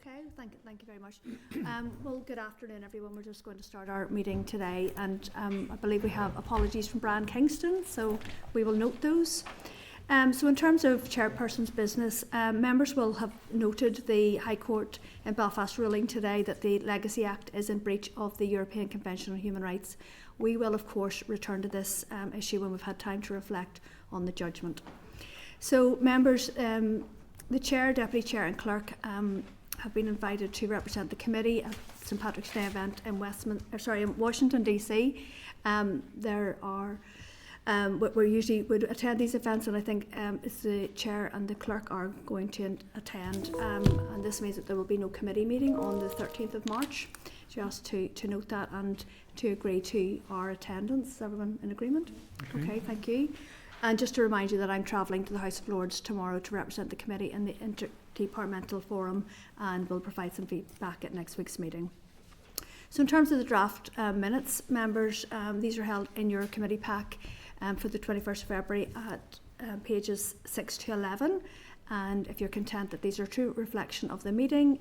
Okay, thank you very much. Well, good afternoon, everyone. We're just going to start our meeting today, and I believe we have apologies from Brian Kingston, so we will note those. So in terms of chairperson's business, members will have noted the High Court in Belfast ruling today that the Legacy Act is in breach of the European Convention on Human Rights. We will, of course, return to this issue when we've had time to reflect on the judgment. So members, the Chair, Deputy Chair and Clerk have been invited to represent the committee at St Patrick's Day event in Washington DC. There are we usually would attend these events, and I think it's the Chair and the Clerk are going to attend, and this means that there will be no committee meeting on the 13th of March. Just to note that and to agree to our attendance. Is everyone in agreement? Okay, thank you. And just to remind you that I'm travelling to the House of Lords tomorrow to represent the committee in the Interdepartmental Forum, and will provide some feedback at next week's meeting. So in terms of the draft minutes, members, these are held in your committee pack for the 21st of February at pages 6 to 11. And if you're content that these are a true reflection of the meeting,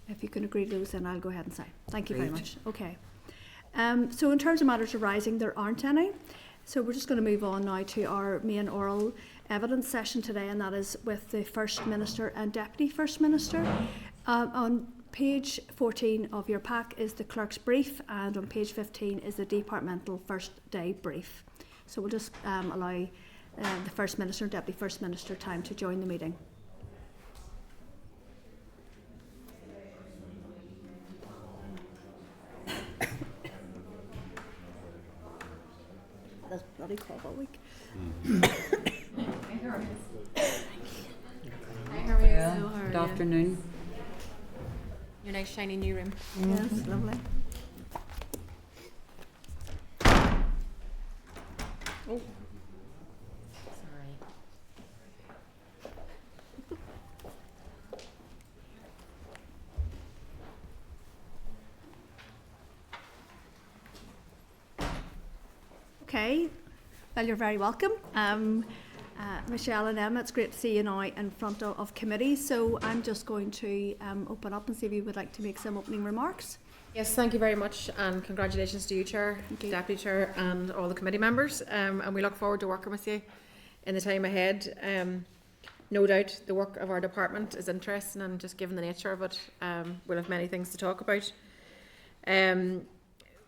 if you can agree to those, then I'll go ahead and sign. Thank you very much. Okay. So in terms of matters arising, there aren't any. So we're just going to move on now to our main oral evidence session today, and that is with the First Minister and Deputy First Minister. On page 14 of your pack is the Clerk's brief, and on page 15 is the Departmental First Day brief. So we'll just allow the First Minister and Deputy First Minister time to join the meeting. That's bloody cold all week. Hi, how are you? Good afternoon. Your nice shiny new room. Yes, lovely. Oh, sorry. Okay, well, you're very welcome. Michelle and Emma, it's great to see you now in front of committee. So I'm just going to open up and see if you would like to make some opening remarks. Yes, thank you very much, and congratulations to you, Chair, Deputy Chair, and all the committee members. And we look forward to working with you in the time ahead. No doubt the work of our department is interesting, and just given the nature of it, we'll have many things to talk about.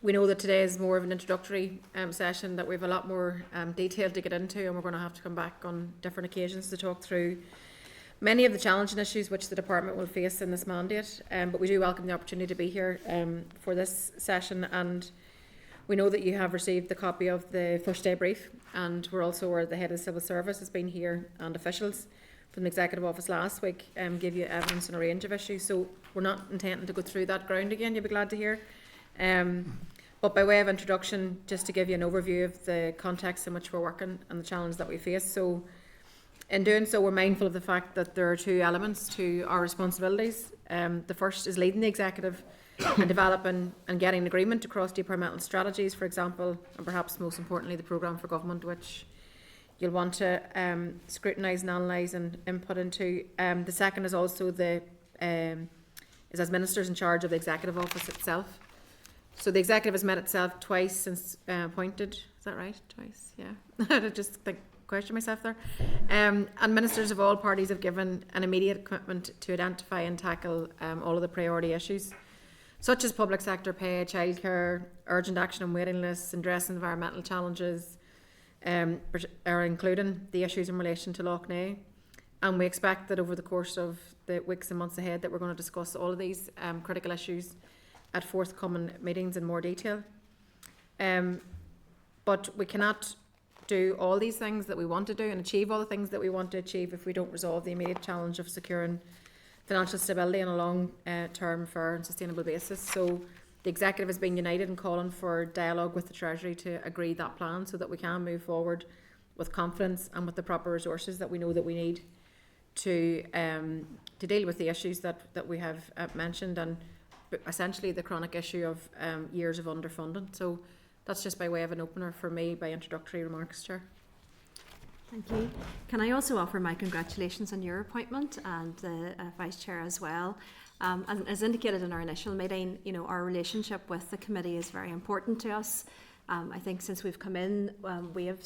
We know that today is more of an introductory session, that we have a lot more detail to get into, and we're going to have to come back on different occasions to talk through many of the challenging issues which the department will face in this mandate. But we do welcome the opportunity to be here for this session, and we know that you have received the copy of the First Day brief, and we're also aware the Head of the Civil Service has been here, and officials from the Executive Office last week gave you evidence on a range of issues. So we're not intending to go through that ground again, you'll be glad to hear. But by way of introduction, just to give you an overview of the context in which we're working and the challenge that we face. So in doing so, we're mindful of the fact that there are two elements to our responsibilities. The first is leading the executive and developing and getting agreement across departmental strategies, for example, and perhaps most importantly, the programme for government, which you'll want to scrutinise and analyse and input into. The second is also is as ministers in charge of the Executive Office itself. So the executive has met itself twice since appointed. Is that right? Twice, yeah. I just question myself there. And ministers of all parties have given an immediate commitment to identify and tackle all of the priority issues, such as public sector pay, childcare, urgent action on waiting lists, and addressing environmental challenges, are including the issues in relation to Lough Neagh. And we expect that over the course of the weeks and months ahead that we're going to discuss all of these critical issues at forthcoming meetings in more detail. But we cannot do all these things that we want to do and achieve all the things that we want to achieve if we don't resolve the immediate challenge of securing financial stability on a long term, fair and sustainable basis. So the executive has been united in calling for dialogue with the Treasury to agree that plan so that we can move forward with confidence and with the proper resources that we know that we need to deal with the issues that we have mentioned, and essentially the chronic issue of years of underfunding. So that's just by way of an opener for me by introductory remarks, Chair. Thank you. Can I also offer my congratulations on your appointment and the Vice Chair as well. As indicated in our initial meeting, our relationship with the committee is very important to us. I think since we've come in, we have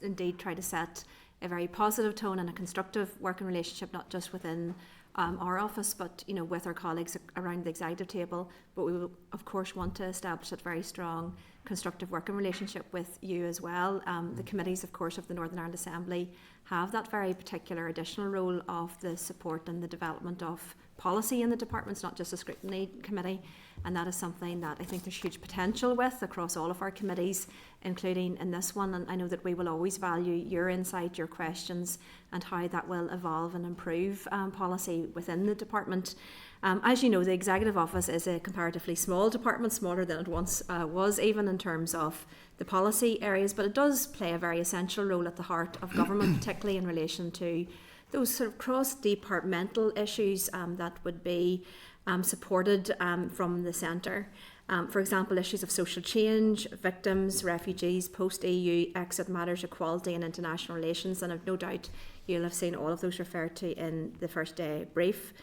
indeed tried to set a very positive tone and a constructive working relationship, not just within our office, but with our colleagues around the executive table. But we will, of course, want to establish a very strong, constructive working relationship with you as well. The committees, of course, of the Northern Ireland Assembly have that very particular additional role of the support and the development of policy in the departments, not just a scrutiny committee. And that is something that I think there's huge potential with across all of our committees, including in this one. And I know that we will always value your insight, your questions, and how that will evolve and improve policy within the department. As you know, the Executive Office is a comparatively small department, smaller than it once was, even in terms of the policy areas, but it does play a very essential role at the heart of government, particularly in relation to those sort of cross-departmental issues that would be supported from the centre. For example, issues of social change, victims, refugees, post-EU, exit matters, equality and international relations, and I've no doubt you'll have seen all of those referred to in the first day brief.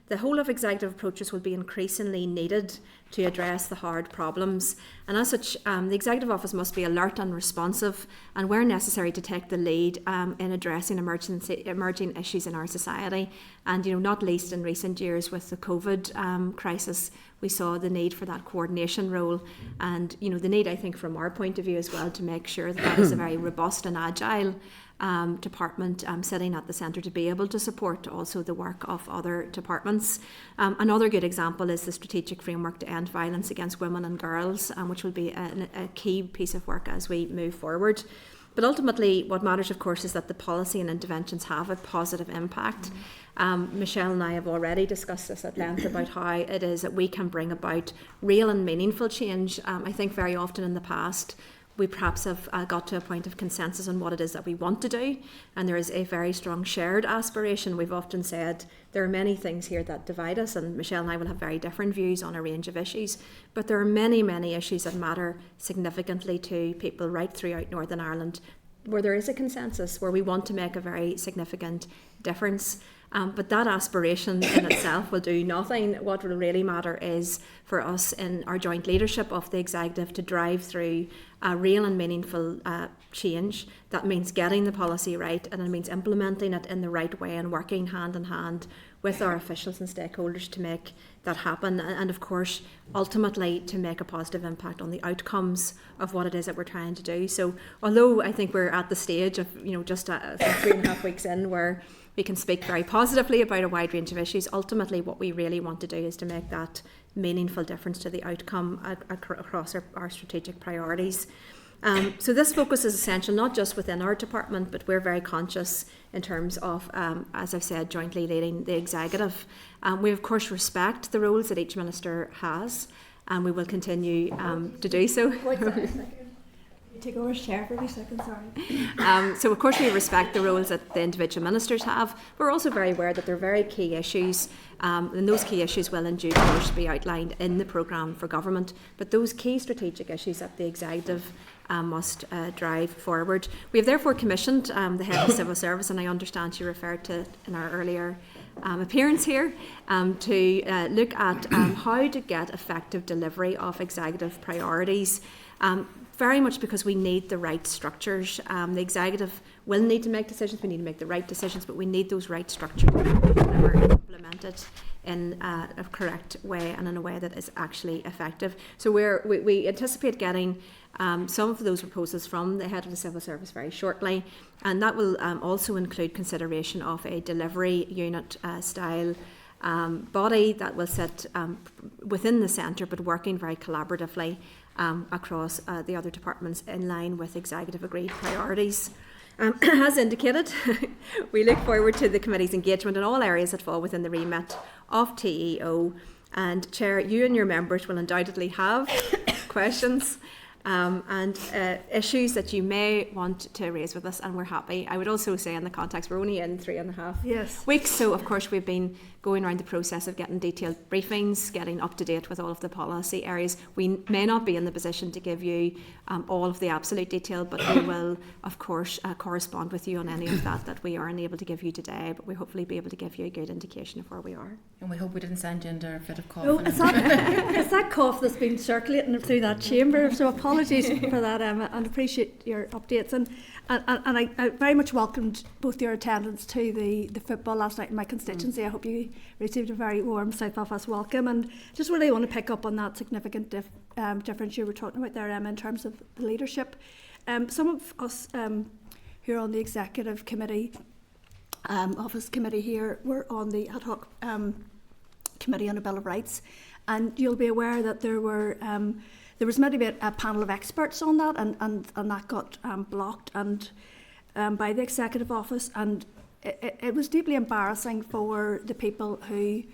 The whole of executive approaches will be increasingly needed to address the hard problems, and as such the Executive Office must be alert and responsive, and where necessary to take the lead in addressing emerging issues in our society. And not least in recent years with the COVID crisis, we saw the need for that coordination role, and the need, I think, from our point of view as well, to make sure that that is a very robust and agile department sitting at the centre to be able to support also the work of other departments. Another good example is the strategic framework to end violence against women and girls, which will be a key piece of work as we move forward. But ultimately, what matters, of course, is that the policy and interventions have a positive impact. Michelle and I have already discussed this at length about how it is that we can bring about real and meaningful change. I think very often in the past, we perhaps have got to a point of consensus on what it is that we want to do, and there is a very strong shared aspiration. We've often said there are many things here that divide us, and Michelle and I will have very different views on a range of issues, but there are many, many issues that matter significantly to people right throughout Northern Ireland, where there is a consensus, where we want to make a very significant difference. But that aspiration in itself will do nothing. What will really matter is for us in our joint leadership of the executive to drive through a real and meaningful change. That means getting the policy right, and it means implementing it in the right way and working hand in hand with our officials and stakeholders to make that happen, and of course ultimately to make a positive impact on the outcomes of what it is that we're trying to do. So although I think we're at the stage of just 3.5 weeks in where we can speak very positively about a wide range of issues, ultimately what we really want to do is to make that meaningful difference to the outcome across our strategic priorities. So this focus is essential not just within our department, but we're very conscious in terms of, as I've said, jointly leading the executive. We of course respect the roles that each minister has, and we will continue to do so. Take over as chair for a second, sorry. So of course we respect the roles that the individual ministers have. We're also very aware that they're very key issues, and those key issues will in due course be outlined in the programme for government. But those key strategic issues that the executive must drive forward. We have therefore commissioned the Head of Civil Service, and I understand she referred to it in our earlier appearance here, to look at how to get effective delivery of executive priorities. Very much because we need the right structures. The executive will need to make decisions, we need to make the right decisions, but we need those right structures that are implemented in a correct way and in a way that is actually effective. So we anticipate getting some of those proposals from the Head of the Civil Service very shortly, and that will also include consideration of a delivery unit style body that will sit within the centre, but working very collaboratively across the other departments in line with executive agreed priorities. As indicated, we look forward to the committee's engagement in all areas that fall within the remit of TEO, and Chair, you and your members will undoubtedly have questions and issues that you may want to raise with us, and we're happy. I would also say in the context, we're only in 3.5 weeks, so of course we've been going around the process of getting detailed briefings, getting up to date with all of the policy areas. We may not be in the position to give you all of the absolute detail, but we will of course correspond with you on any of that we are unable to give you today, but we'll hopefully be able to give you a good indication of where we are. And we hope we didn't send you into a fit of cough. No, it's that cough that's been circulating through that chamber, so apologies for that, Emma, and appreciate your updates. And I very much welcomed both your attendance to the football last night in my constituency. I hope you received a very warm South Belfast welcome, and just really want to pick up on that significant difference you were talking about there, Emma, in terms of the leadership. Some of us who are on the executive committee, office committee here, were on the ad hoc committee on a Bill of Rights, and you'll be aware that there was maybe a panel of experts on that, and that got blocked by the executive office, and it was deeply embarrassing for the people who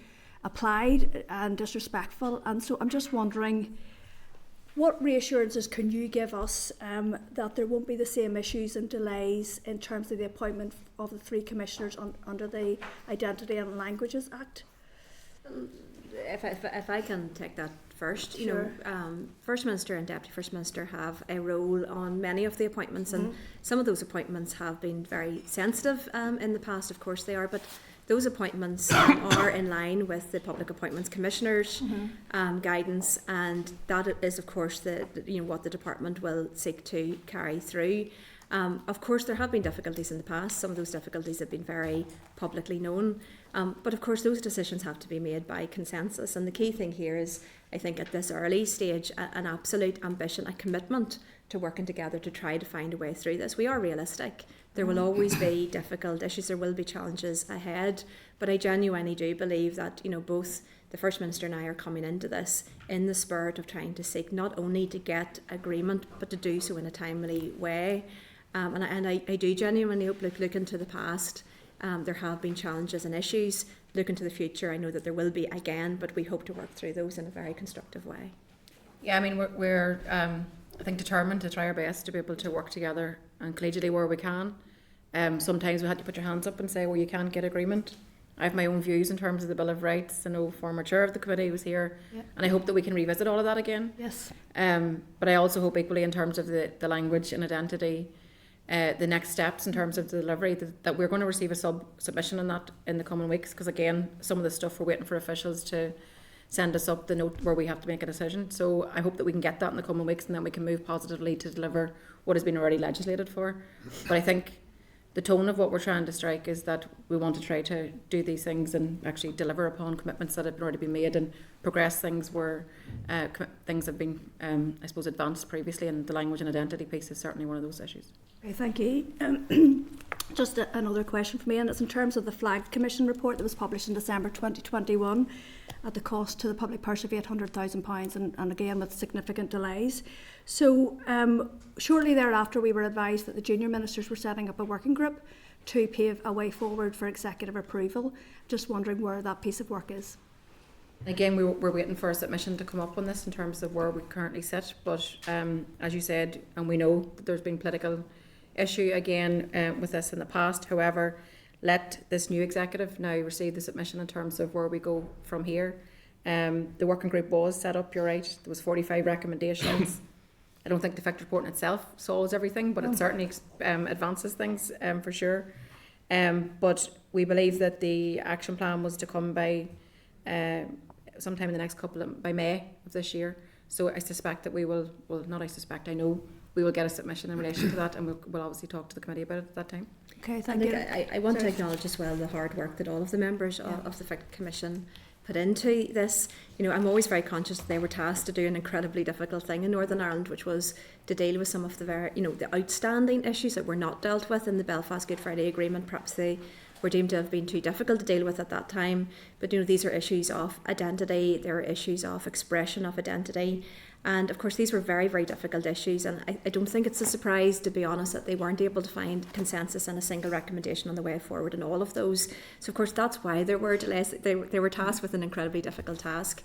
applied and disrespectful. And so I'm just wondering, what reassurances can you give us that there won't be the same issues and delays in terms of the appointment of the 3 commissioners under the Identity and Languages Act? If I can take that first, you Sure. know, First Minister and Deputy First Minister have a role on many of the appointments, and some of those appointments have been very sensitive in the past, of course they are, but those appointments are in line with the Public Appointments Commissioner's guidance, and that is, of course, what the department will seek to carry through. Of course, there have been difficulties in the past. Some of those difficulties have been very publicly known. But of course, those decisions have to be made by consensus. And the key thing here is, I think, at this early stage, an absolute ambition, a commitment to working together to try to find a way through this. We are realistic. There will always be difficult issues. There will be challenges ahead. But I genuinely do believe that, both the First Minister and I are coming into this in the spirit of trying to seek not only to get agreement, but to do so in a timely way. And I do genuinely hope, looking to the past, there have been challenges and issues. Looking to the future, I know that there will be again, but we hope to work through those in a very constructive way. Yeah, I mean, we're I think, determined to try our best to be able to work together and collegially where we can. Sometimes we had to put your hands up and say, well, you can't get agreement. I have my own views in terms of the Bill of Rights. I know former chair of the committee was here, and I hope that we can revisit all of that again. Yes. But I also hope equally in terms of the language and identity, the next steps in terms of the delivery, that we're going to receive a submission on that in the coming weeks, because again, some of the stuff we're waiting for officials to send us up the note where we have to make a decision. So I hope that we can get that in the coming weeks, and then we can move positively to deliver what has been already legislated for. But I think the tone of what we're trying to strike is that we want to try to do these things and actually deliver upon commitments that have already been made and progress things where things have been, I suppose, advanced previously, and the language and identity piece is certainly one of those issues. Okay, thank you. Just another question for me, and it's in terms of the Flag Commission report that was published in December 2021 at the cost to the public purse of £800,000, and again with significant delays. So shortly thereafter we were advised that the junior ministers were setting up a working group to pave a way forward for executive approval. Just wondering where that piece of work is. Again, we're waiting for a submission to come up on this in terms of where we currently sit, but as you said, and we know that there's been political issue again with this in the past. However, let this new executive now receive the submission in terms of where we go from here. The working group was set up, you're right, there was 45 recommendations. I don't think the fact report in itself solves everything, but it certainly advances things for sure. But we believe that the action plan was to come by sometime in the next by May of this year. So I suspect that we will, well, not I suspect, I know we will get a submission in relation to that, and we'll obviously talk to the committee about it at that time. Okay, thank you. I want to acknowledge as well the hard work that all of the members of the FIC Commission put into this. I'm always very conscious that they were tasked to do an incredibly difficult thing in Northern Ireland, which was to deal with some of the the outstanding issues that were not dealt with in the Belfast Good Friday Agreement. Perhaps they were deemed to have been too difficult to deal with at that time. But these are issues of identity, there are issues of expression of identity, And of course, these were very, very difficult issues, and I don't think it's a surprise, to be honest, that they weren't able to find consensus and a single recommendation on the way forward in all of those. So of course, that's why there were delays. They were tasked with an incredibly difficult task.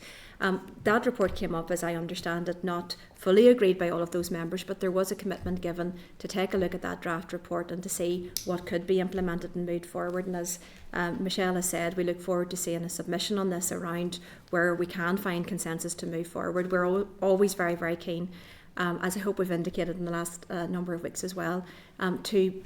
That report came up, as I understand it, not fully agreed by all of those members, but there was a commitment given to take a look at that draft report and to see what could be implemented and moved forward. And as Michelle has said, we look forward to seeing a submission on this around where we can find consensus to move forward. We're always very, very keen, as I hope we've indicated in the last number of weeks as well, to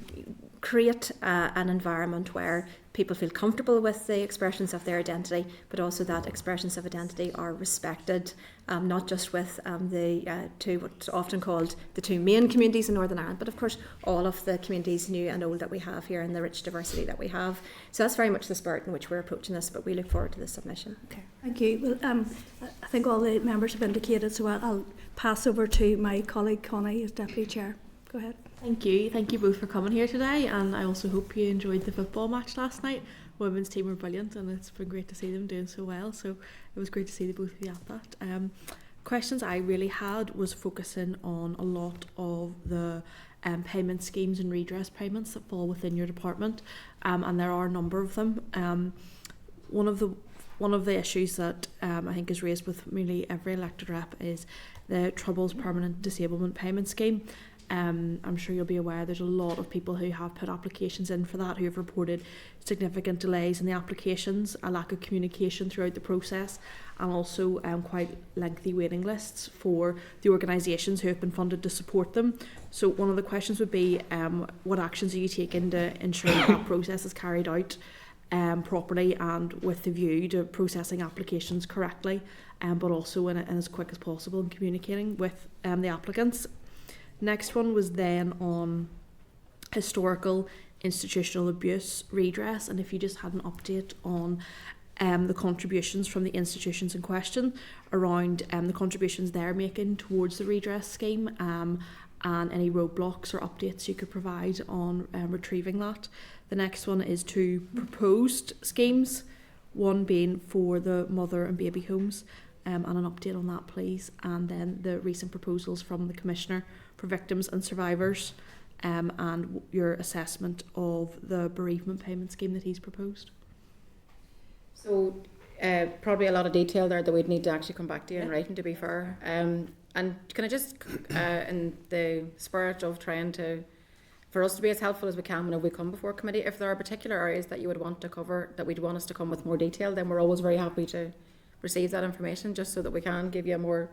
create an environment where people feel comfortable with the expressions of their identity, but also that expressions of identity are respected, not just with the two, what's often called the two main communities in Northern Ireland, but of course all of the communities, new and old, that we have here, and the rich diversity that we have. So that's very much the spirit in which we're approaching this, but we look forward to the submission. Okay, thank you. Well, I think all the members have indicated, so I'll pass over to my colleague Connie as Deputy Chair. Go ahead. Thank you both for coming here today, and I also hope you enjoyed the football match last night. Women's team were brilliant, and it's been great to see them doing so well, so it was great to see the both of you at that. Questions I really had was focusing on a lot of the payment schemes and redress payments that fall within your department, and there are a number of them. One of the issues that I think is raised with nearly every elected rep is the Troubles Permanent Disablement Payment Scheme. I'm sure you'll be aware there's a lot of people who have put applications in for that who have reported significant delays in the applications, a lack of communication throughout the process, and also quite lengthy waiting lists for the organisations who have been funded to support them. So one of the questions would be, what actions are you taking to ensure that process is carried out properly and with the view to processing applications correctly, but also in as quick as possible in communicating with the applicants. Next one was then on historical institutional abuse redress, and if you just had an update on the contributions from the institutions in question around the contributions they're making towards the redress scheme, and any roadblocks or updates you could provide on retrieving that. The next one is two proposed schemes, one being for the mother and baby homes, and an update on that please, and then the recent proposals from the Commissioner for Victims and Survivors, and your assessment of the bereavement payment scheme that he's proposed. So probably a lot of detail there that we'd need to actually come back to you in writing, to be fair. And can I just, in the spirit of trying to, for us to be as helpful as we can whenever we come before committee, if there are particular areas that you would want to cover, that we'd want us to come with more detail, then we're always very happy to receive that information, just so that we can give you a more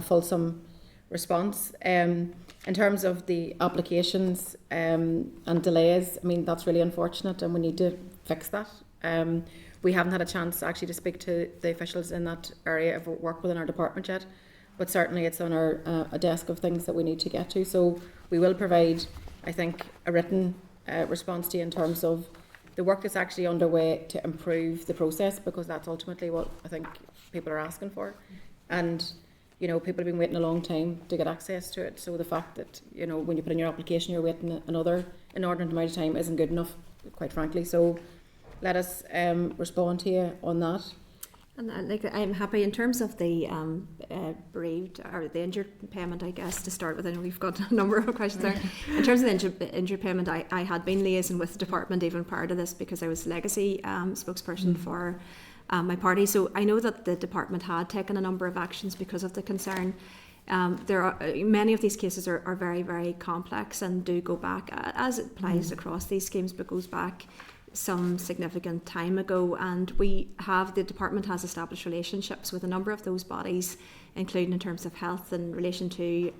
fulsome response. In terms of the applications and delays, I mean, that's really unfortunate, and we need to fix that. We haven't had a chance actually to speak to the officials in that area of work within our department yet, but certainly it's on our a desk of things that we need to get to. So we will provide, I think, a written response to you in terms of the work that's actually underway to improve the process, because that's ultimately what I think people are asking for. And you know, people have been waiting a long time to get access to it. So the fact that, you know, when you put in your application, you're waiting another inordinate amount of time isn't good enough, quite frankly. So let us respond to you on that. And I'm happy in terms of the bereaved or the injured payment, I guess, to start with. I know we've got a number of questions there. In terms of the injured payment, I had been liaising with the department even prior to this, because I was legacy spokesperson for my party. So I know that the department had taken a number of actions because of the concern. There are many of these cases are very, very complex and do go back, as it applies across these schemes, but goes back some significant time ago. And the department has established relationships with a number of those bodies, including in terms of health in relation to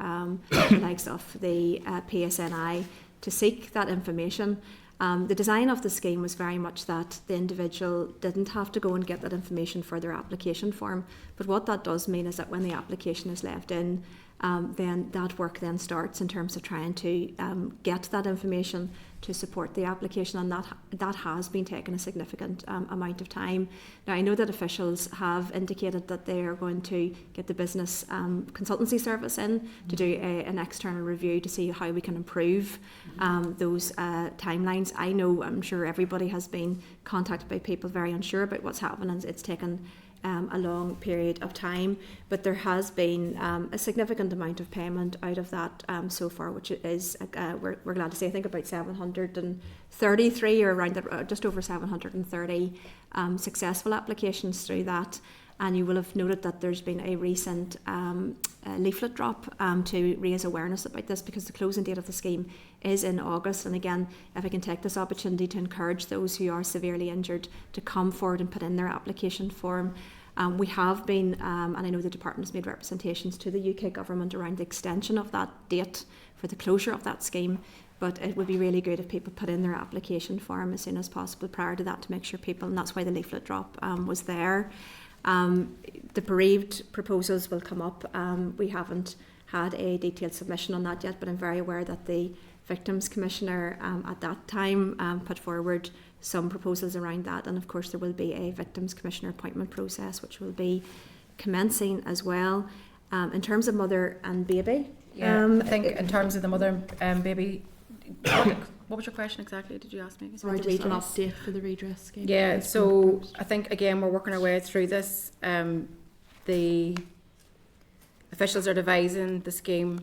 the likes of the PSNI, to seek that information. The design of the scheme was very much that the individual didn't have to go and get that information for their application form. But what that does mean is that when the application is left in, then that work then starts in terms of trying to get that information to support the application, and that has been taking a significant amount of time. Now, I know that officials have indicated that they are going to get the business consultancy service in to do an external review to see how we can improve those timelines. I'm sure everybody has been contacted by people very unsure about what's happening, and it's taken a long period of time, but there has been a significant amount of payment out of that so far, which is we're glad to say, I think about 733 or around just over 730 successful applications through that. And you will have noted that there's been a recent leaflet drop to raise awareness about this, because the closing date of the scheme is in August. And again, if I can take this opportunity to encourage those who are severely injured to come forward and put in their application form. We have been, and I know the department has made representations to the UK government around the extension of that date for the closure of that scheme. But it would be really good if people put in their application form as soon as possible prior to that, to make sure people, and that's why the leaflet drop was there. The bereaved proposals will come up. We haven't had a detailed submission on that yet, but I'm very aware that the Victims Commissioner at that time put forward some proposals around that, and of course there will be a Victims Commissioner appointment process which will be commencing as well. In terms of mother and baby, I think in terms of the mother and baby, what was your question exactly? Did you ask me? Sorry, just an update for the redress scheme. Yeah, so I think again we're working our way through this. The officials are devising the scheme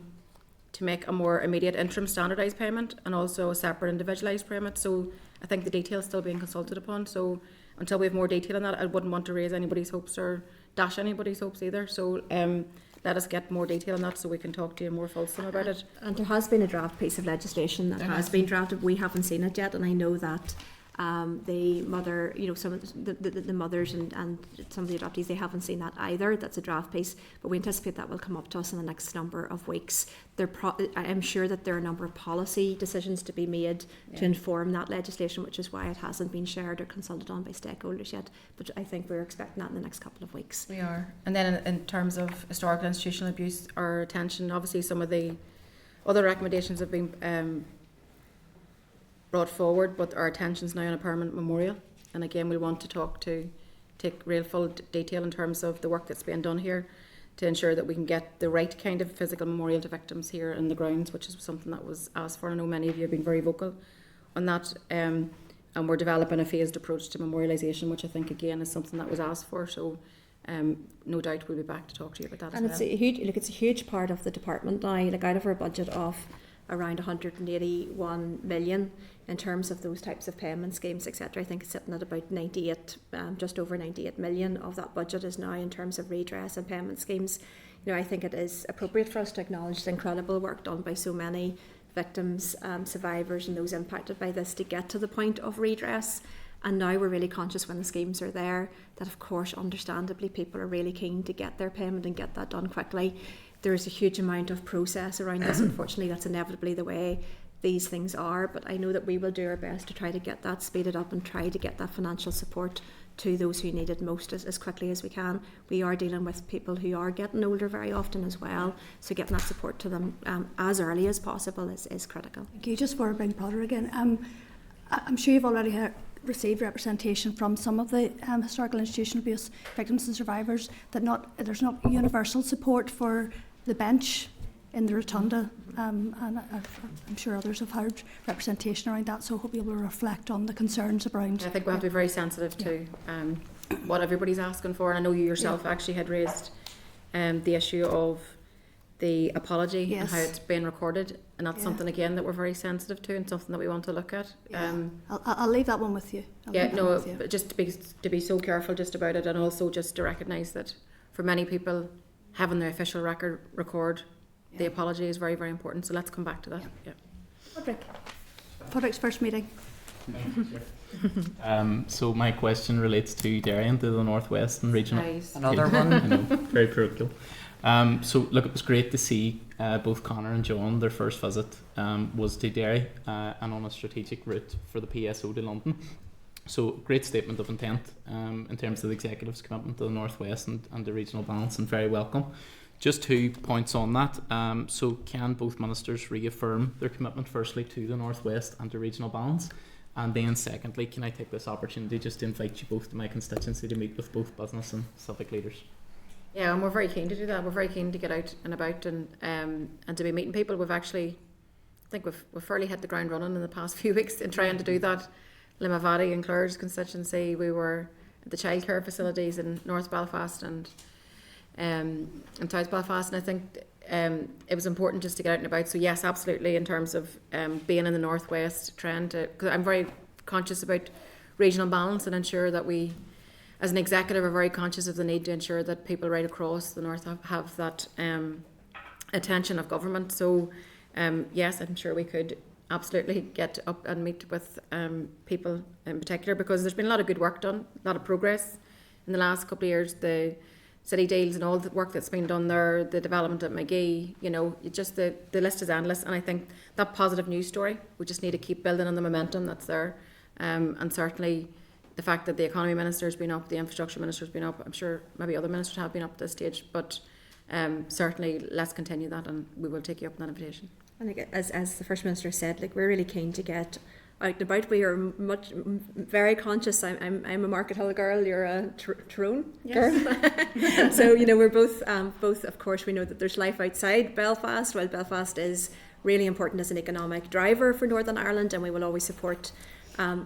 to make a more immediate interim standardised payment and also a separate individualised payment. So I think the details still being consulted upon. So until we have more detail on that, I wouldn't want to raise anybody's hopes or dash anybody's hopes either. So let us get more detail on that so we can talk to you more fulsome about it. And there has been a draft piece of legislation that has been drafted. We haven't seen it yet, and I know that the mother, some of the mothers and some of the adoptees, they haven't seen that either. That's a draft piece, but we anticipate that will come up to us in the next number of weeks. I'm sure that there are a number of policy decisions to be made to inform that legislation, which is why it hasn't been shared or consulted on by stakeholders yet. But I think we're expecting that in the next couple of weeks. We are. And then in terms of historical institutional abuse, our attention, obviously some of the other recommendations have been brought forward, but our attention's now on a permanent memorial. And again, we want to take real full detail in terms of the work that's being done here to ensure that we can get the right kind of physical memorial to victims here in the grounds, which is something that was asked for. I know many of you have been very vocal on that. And we're developing a phased approach to memorialisation, which I think again is something that was asked for. So no doubt we'll be back to talk to you about that and as well. It's a huge part of the department now, out of our budget of around 181 million in terms of those types of payment schemes, etc. I think it's sitting at about 98, just over 98 million of that budget is now in terms of redress and payment schemes. I think it is appropriate for us to acknowledge the incredible work done by so many victims, survivors and those impacted by this to get to the point of redress. And now we're really conscious when the schemes are there that, of course, understandably, people are really keen to get their payment and get that done quickly. There is a huge amount of process around this. Unfortunately, that's inevitably the way these things are, but I know that we will do our best to try to get that speeded up and try to get that financial support to those who need it most as quickly as we can. We are dealing with people who are getting older very often as well, so getting that support to them as early as possible is critical. Thank you. Just for bring Potter again, I'm sure you've already received representation from some of the historical institutional abuse victims and survivors that there's not universal support for the bench in the rotunda, and I'm sure others have heard representation around that, so I hope you will reflect on the concerns around. I think we have to be very sensitive to what everybody's asking for, and I know you yourself actually had raised the issue of the apology and how it's being recorded, and that's something again that we're very sensitive to and something that we want to look at. I'll leave that one with you. But just to be so careful just about it, and also just to recognise that for many people having their official record the apology is very, very important, so let's come back to that. Podrick's first meeting. So my question relates to Darien, to the North West and regional. Nice. Another one. I know, very parochial. So look, it was great to see both Connor and John. Their first visit was to Derry and on a strategic route for the PSO to London. So great statement of intent in terms of the executive's commitment to the North West and the regional balance, and very welcome. Just 2 points on that. So can both ministers reaffirm their commitment firstly to the North West and to regional balance? And then secondly, can I take this opportunity just to invite you both to my constituency to meet with both business and civic leaders? Yeah, and we're very keen to do that. We're very keen to get out and about and to be meeting people. We've actually, I think we've fairly hit the ground running in the past few weeks in trying to do that. Limavady and Clare's constituency, we were the childcare facilities in North Belfast and South Belfast, and I think it was important just to get out and about. So yes, absolutely, in terms of being in the northwest, trying to, because I'm very conscious about regional balance and ensure that we, as an executive, are very conscious of the need to ensure that people right across the north have that attention of government. So yes, I'm sure we could absolutely get up and meet with people in particular, because there's been a lot of good work done, a lot of progress in the last couple of years. The city deals and all the work that's been done there, the development at McGee, you know, the list is endless. And I think that positive news story, we just need to keep building on the momentum that's there. And certainly the fact that the economy minister's been up, the infrastructure minister's been up, I'm sure maybe other ministers have been up at this stage, but certainly let's continue that, and we will take you up on that invitation. And like, as the First Minister said, like, we're really keen to get out and about. We are very conscious. I'm a Market Hill girl. You're a Tyrone girl. So you know, we're both of course we know that there's life outside Belfast. While Belfast is really important as an economic driver for Northern Ireland, and we will always support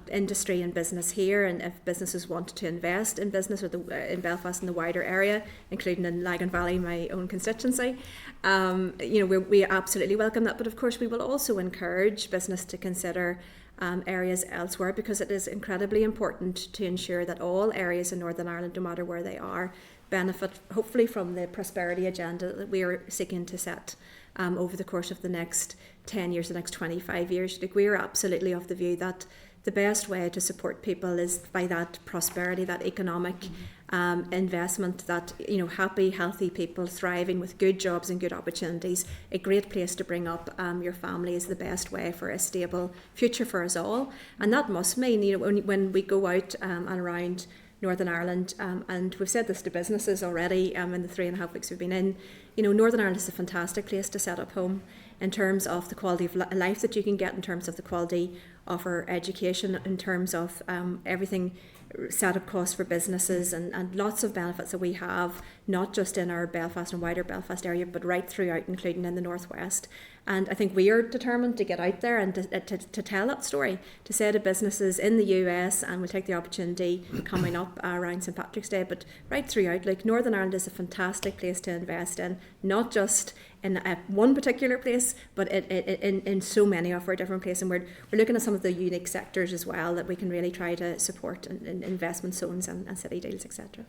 industry and business here, and if businesses want to invest in business in Belfast and the wider area, including in Lagan Valley, my own constituency, you know, we absolutely welcome that. But of course we will also encourage business to consider areas elsewhere, because it is incredibly important to ensure that all areas in Northern Ireland, no matter where they are, benefit hopefully from the prosperity agenda that we are seeking to set over the course of the next 10 years, the next 25 years. Like, we are absolutely of the view that the best way to support people is by that prosperity, that economic investment, that, you know, happy, healthy people thriving with good jobs and good opportunities. A great place to bring up your family is the best way for a stable future for us all. And that must mean, you know, when we go out and around Northern Ireland, and we've said this to businesses already in the 3.5 weeks we've been in, you know, Northern Ireland is a fantastic place to set up home in terms of the quality of life that you can get, in terms of the quality of our education, in terms of everything, set-up costs for businesses, and lots of benefits that we have, not just in our Belfast and wider Belfast area, but right throughout, including in the northwest. And I think we are determined to get out there and to tell that story, to say to businesses in the US, and we'll take the opportunity coming up around St Patrick's Day, but right throughout, like, Northern Ireland is a fantastic place to invest in, not just in one particular place, but in so many of our different places. And we're looking at some of the unique sectors as well that we can really try to support in investment zones and city deals, etc.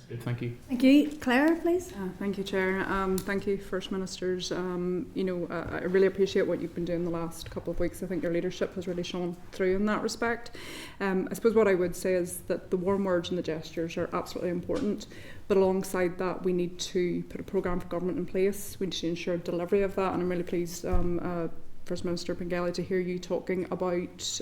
Good, thank you. Thank you. Claire, please. Thank you, Chair. Thank you, First Ministers. You know, I really appreciate what you've been doing the last couple of weeks. I think your leadership has really shone through in that respect. I suppose what I would say is that the warm words and the gestures are absolutely important, but alongside that we need to put a programme for government in place. We need to ensure delivery of that, and I'm really pleased, First Minister Pengelly, to hear you talking about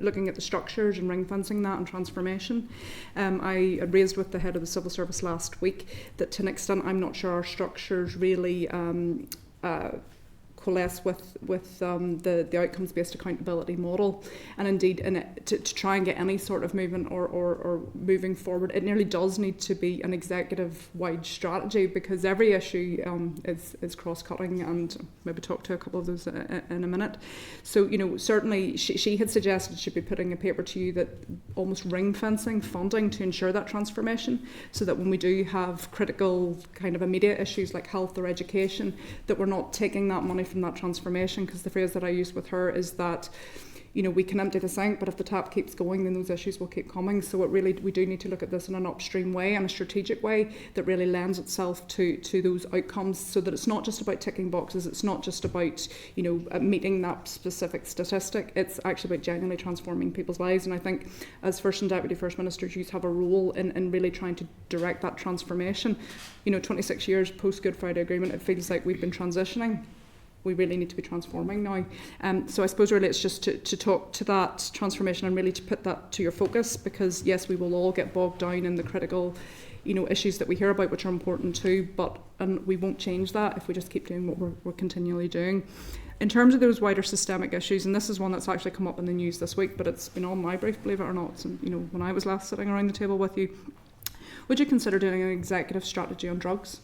looking at the structures and ring fencing that and transformation. I raised with the head of the civil service last week that to an extent I'm not sure our structures really coalesce with the outcomes-based accountability model, and indeed in it, to try and get any sort of movement or moving forward, it nearly does need to be an executive-wide strategy, because every issue is cross-cutting, and maybe talk to a couple of those in a minute. So, you know, certainly she had suggested she'd be putting a paper to you that almost ring-fencing funding to ensure that transformation, so that when we do have critical kind of immediate issues like health or education, that we're not taking that money from that transformation, because the phrase that I used with her is that, you know, we can empty the sink, but if the tap keeps going, then those issues will keep coming. So we do need to look at this in an upstream way and a strategic way that really lends itself to those outcomes, so that it's not just about ticking boxes, it's not just about, you know, meeting that specific statistic, it's actually about genuinely transforming people's lives. And I think as First and Deputy First Ministers, you have a role in really trying to direct that transformation. You know, 26 years post Good Friday Agreement, it feels like we've been transitioning. We really need to be transforming now. So I suppose really it's just to talk to that transformation and really to put that to your focus, because yes, we will all get bogged down in the critical, you know, issues that we hear about, which are important too, and we won't change that if we just keep doing what we're continually doing. In terms of those wider systemic issues, and this is one that's actually come up in the news this week, but it's been on my brief, believe it or not. So, you know, when I was last sitting around the table with you, would you consider doing an executive strategy on drugs?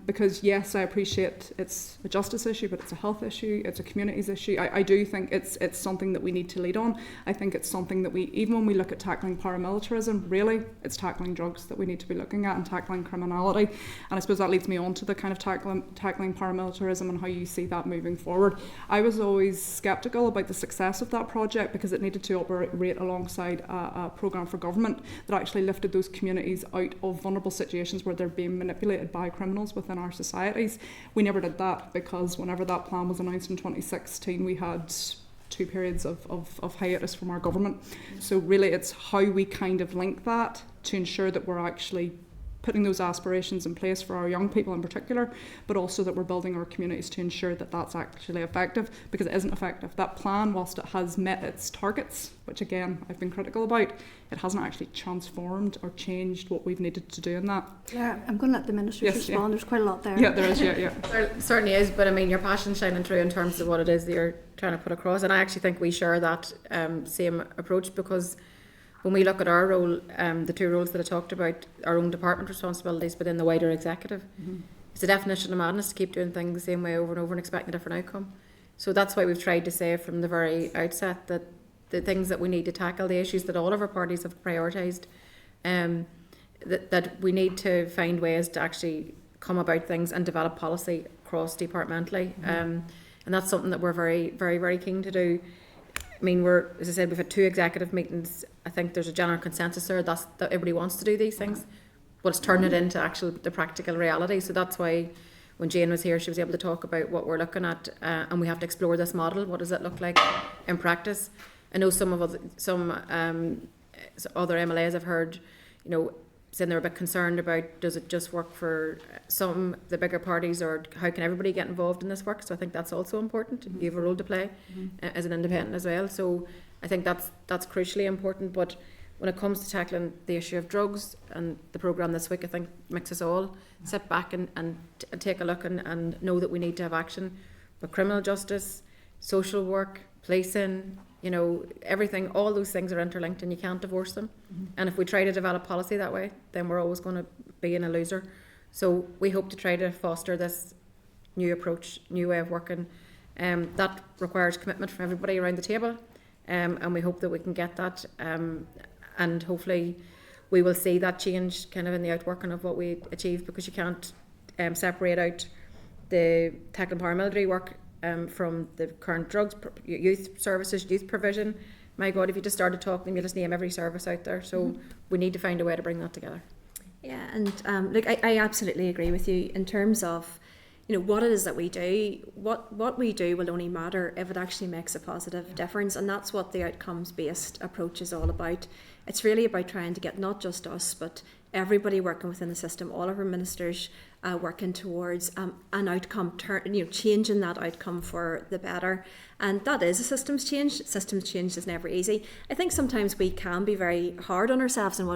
Because yes, I appreciate it's a justice issue, but it's a health issue, it's a communities issue. I do think it's something that we need to lead on. I think it's something that we, even when we look at tackling paramilitarism, really, it's tackling drugs that we need to be looking at and tackling criminality. And I suppose that leads me on to the kind of tackling paramilitarism and how you see that moving forward. I was always sceptical about the success of that project because it needed to operate alongside a programme for government that actually lifted those communities out of vulnerable situations where they're being manipulated by criminals within our societies. We never did that because whenever that plan was announced in 2016, we had 2 periods of hiatus from our government. So really it's how we kind of link that to ensure that we're actually putting those aspirations in place for our young people in particular, but also that we're building our communities to ensure that that's actually effective, because it isn't effective. That plan, whilst it has met its targets, which again I've been critical about, it hasn't actually transformed or changed what we've needed to do in that. Yeah, I'm going to let the ministers respond. There's quite a lot there. Yeah, there is, yeah. There certainly is, but I mean, your passion's shining through in terms of what it is that you're trying to put across, and I actually think we share that same approach, because when we look at our role, the 2 roles that I talked about, our own department responsibilities, but in the wider executive, it's a definition of madness to keep doing things the same way over and over and expecting a different outcome. So that's why we've tried to say from the very outset that the things that we need to tackle, the issues that all of our parties have prioritised, that we need to find ways to actually come about things and develop policy cross-departmentally. And that's something that we're very, very, very keen to do. I mean, as I said, we've had 2 executive meetings. I think there's a general consensus there that everybody wants to do these things, but it's turning it into the practical reality. So that's why when Jane was here, she was able to talk about what we're looking at, and we have to explore this model. What does it look like in practice? I know some other MLAs I've heard, saying they're a bit concerned about, does it just work for the bigger parties, or how can everybody get involved in this work? So I think that's also important. You have a role to play as an independent as well. So I think that's crucially important. But when it comes to tackling the issue of drugs, and the programme this week I think makes us all sit back and take a look and know that we need to have action. But criminal justice, social work, policing, everything, all those things are interlinked and you can't divorce them. And if we try to develop policy that way, then we're always going to be in a loser. So we hope to try to foster this new approach, new way of working. That requires commitment from everybody around the table, and we hope that we can get that, and hopefully we will see that change kind of in the outworking of what we achieve, because you can't separate out the tackling paramilitary work from the current drugs, youth services, youth provision. My God, if you just started talking, you just name every service out there. So we need to find a way to bring that together. Yeah, and look, I absolutely agree with you in terms of, what it is that we do. What we do will only matter if it actually makes a positive difference, and that's what the outcomes-based approach is all about. It's really about trying to get not just us, but everybody working within the system, all of our ministers working towards an outcome, changing that outcome for the better. And that is a systems change. Systems change is never easy. I think sometimes we can be very hard on ourselves in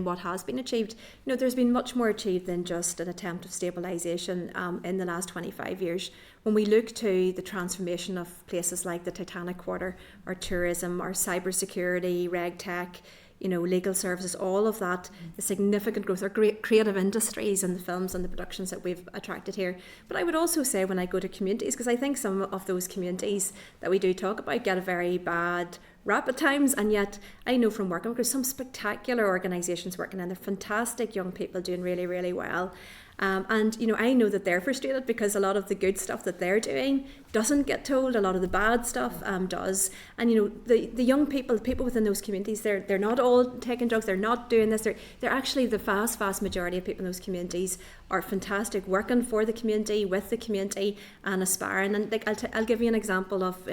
what has been achieved. There's been much more achieved than just an attempt of stabilisation in the last 25 years. When we look to the transformation of places like the Titanic Quarter, our tourism, our cybersecurity, reg tech, legal services, all of that, the significant growth, our great creative industries and the films and the productions that we've attracted here. But I would also say when I go to communities, because I think some of those communities that we do talk about get a very bad rap at times, and yet I know from working with some spectacular organisations working, and they're fantastic young people doing really, really well. And I know that they're frustrated because a lot of the good stuff that they're doing doesn't get told, a lot of the bad stuff does. And the young people within those communities, they're not all taking drugs, they're not doing this, they're actually the vast majority of people in those communities are fantastic, working for the community, with the community, and aspiring. And I'll give you an example of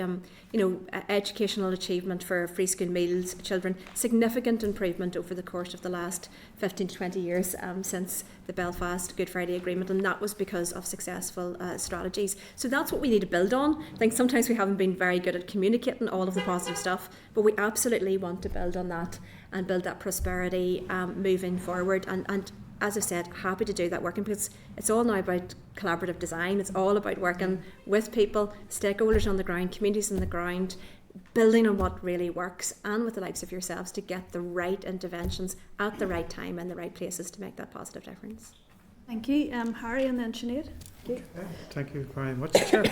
educational achievement for free school meals children, significant improvement over the course of the last 15 to 20 years since the Belfast Good Friday Agreement, and that was because of successful strategies. So that's what we need to build on. I think sometimes we haven't been very good at communicating all of the positive stuff, but we absolutely want to build on that and build that prosperity moving forward. And as I said, happy to do that working, because it's all now about collaborative design. It's all about working with people, stakeholders on the ground, communities on the ground, building on what really works, and with the likes of yourselves to get the right interventions at the right time and the right places to make that positive difference. Thank you. Harry and then Sinead. Okay, thank you very much, Chair.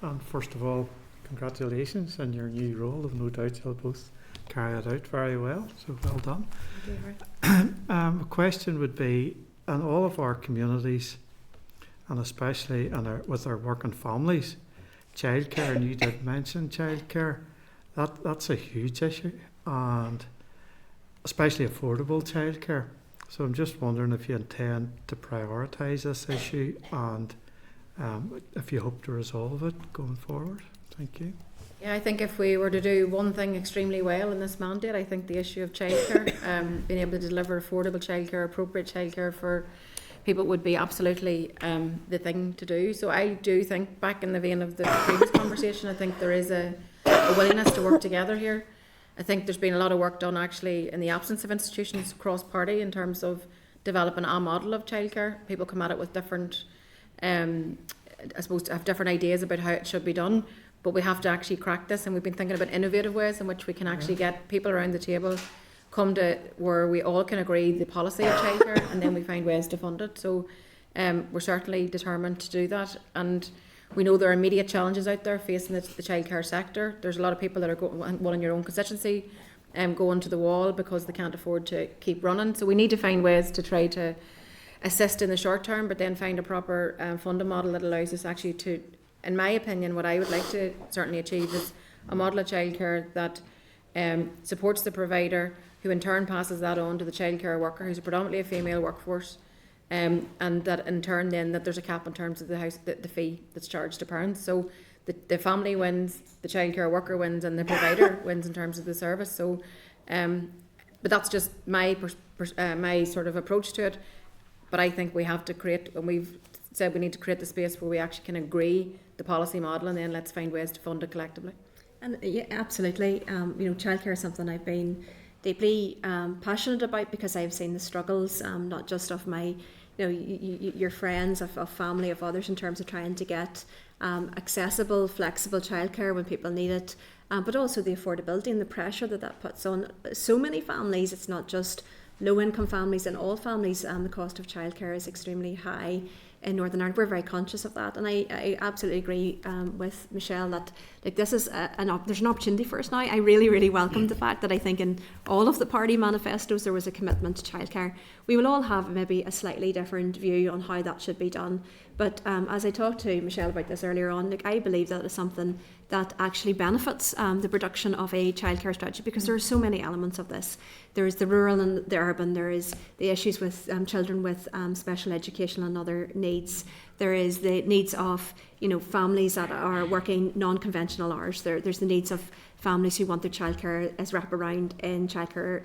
And first of all, congratulations on your new role. I've no doubt you'll both carry it out very well, so well done. A question would be, in all of our communities, and especially with our working families, childcare, and you did mention childcare, that's a huge issue, and especially affordable childcare. So I'm just wondering if you intend to prioritise this issue and if you hope to resolve it going forward. Thank you. Yeah, I think if we were to do one thing extremely well in this mandate, I think the issue of childcare, being able to deliver affordable childcare, appropriate childcare for people would be absolutely the thing to do. So I do think, back in the vein of the previous conversation, I think there is a willingness to work together here. I think there's been a lot of work done actually in the absence of institutions cross-party in terms of developing a model of childcare. People come at it with different, I suppose, have different ideas about how it should be done. But we have to actually crack this, and we've been thinking about innovative ways in which we can actually get people around the table, come to where we all can agree the policy of childcare, and then we find ways to fund it. So we're certainly determined to do that, and we know there are immediate challenges out there facing the childcare sector. There's a lot of people that are one in your own constituency going to the wall because they can't afford to keep running. So we need to find ways to try to assist in the short term, but then find a proper funding model that allows us actually to, in my opinion, what I would like to certainly achieve is a model of childcare that supports the provider, who in turn passes that on to the childcare worker, who's predominantly a female workforce, and that in turn then that there's a cap in terms of the fee that's charged to parents. So the family wins, the childcare worker wins, and the provider wins in terms of the service. So, but that's just my sort of approach to it. But I think we have to create, and we've said we need to create the space where we actually can agree the policy model, and then let's find ways to fund it collectively. And yeah, absolutely. Childcare is something I've been deeply passionate about, because I've seen the struggles, not just of my, your friends, of family, of others, in terms of trying to get accessible, flexible childcare when people need it, but also the affordability and the pressure that puts on so many families. It's not just low-income families, in all families, the cost of childcare is extremely high in Northern Ireland. We're very conscious of that, and I absolutely agree with Michelle that this is there's an opportunity for us now. I really, really welcome the fact that I think in all of the party manifestos there was a commitment to childcare. We will all have maybe a slightly different view on how that should be done, but as I talked to Michelle about this earlier on, I believe that is something that actually benefits the production of a childcare strategy, because there are so many elements of this. There is the rural and the urban, there is the issues with children with special education and other needs, there is the needs of families that are working non-conventional hours, there's the needs of families who want their childcare as wraparound in childcare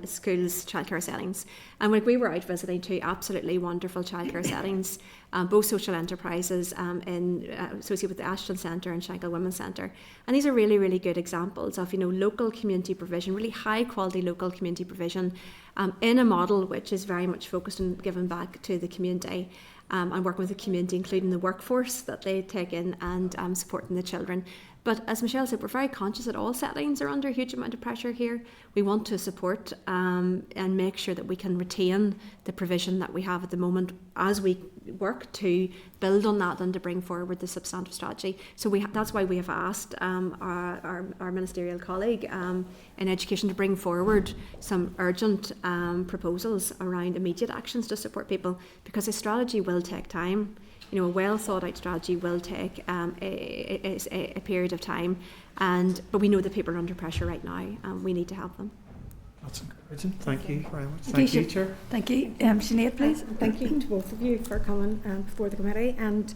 schools, childcare settings. And we were out visiting two absolutely wonderful childcare settings, both social enterprises associated with the Ashton Centre and Shankill Women's Centre. And these are really, really good examples of local community provision, really high quality local community provision, in a model which is very much focused on giving back to the community. And working with the community, including the workforce that they take in, and supporting the children. But as Michelle said, we're very conscious that all settings are under a huge amount of pressure here. We want to support and make sure that we can retain the provision that we have at the moment as we work to build on that and to bring forward the substantive strategy. So that's why we have asked our ministerial colleague in education to bring forward some urgent proposals around immediate actions to support people, because a strategy will take time. A well thought out strategy will take a period of time, but we know that people are under pressure right now, and we need to help them. That's encouraging. Thank you very much. Thank you, Chair. Thank you. Sinead, please. Thank you to both of you for coming before the committee, and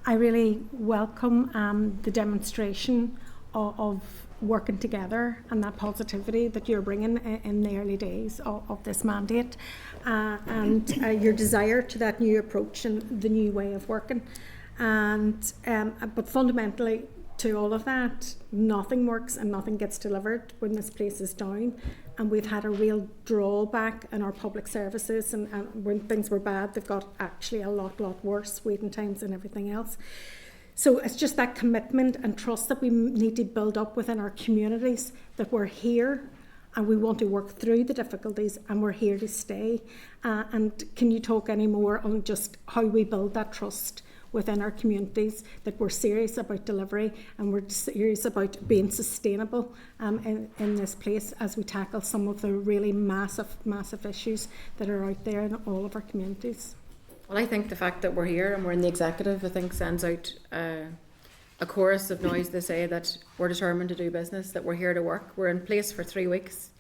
I really welcome the demonstration of working together and that positivity that you're bringing in the early days of this mandate, and your desire to that new approach and the new way of working, and but fundamentally to all of that, nothing works and nothing gets delivered when this place is down, and we've had a real drawback in our public services, and when things were bad they've got actually a lot worse, waiting times and everything else. So it's just that commitment and trust that we need to build up within our communities, that we're here and we want to work through the difficulties, and we're here to stay. And can you talk any more on just how we build that trust within our communities, that we're serious about delivery and we're serious about being sustainable in this place as we tackle some of the really massive issues that are out there in all of our communities? Well, I think the fact that we're here and we're in the executive, I think, sends out a chorus of noise to say that we're determined to do business, that we're here to work. We're in place for 3 weeks.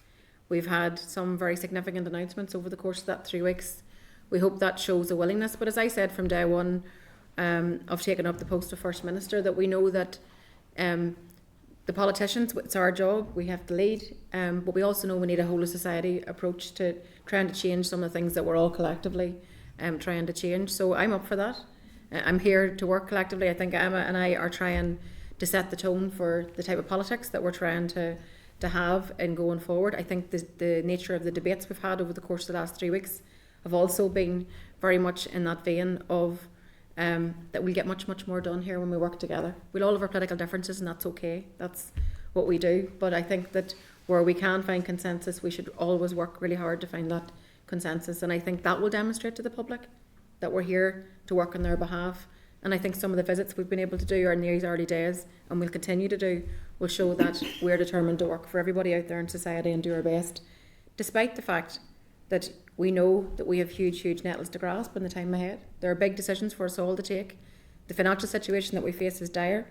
We've had some very significant announcements over the course of that 3 weeks. We hope that shows a willingness. But as I said from day one of taking up the post of First Minister, that we know that the politicians, it's our job, we have to lead, but we also know we need a whole of society approach to trying to change some of the things that we're all collectively trying to change. So I'm up for that. I'm here to work collectively. I think Emma and I are trying to set the tone for the type of politics that we're trying to have in going forward. I think the nature of the debates we've had over the course of the last 3 weeks have also been very much in that vein of that we'll get much more done here when we work together. We'll all have our political differences, and that's okay. That's what we do. But I think that where we can find consensus, we should always work really hard to find that consensus. And I think that will demonstrate to the public that we're here to work on their behalf. And I think some of the visits we've been able to do in these early days, and we'll continue to do, will show that we're determined to work for everybody out there in society and do our best, despite the fact that we know that we have huge nettles to grasp in the time ahead. There are big decisions for us all to take. The financial situation that we face is dire,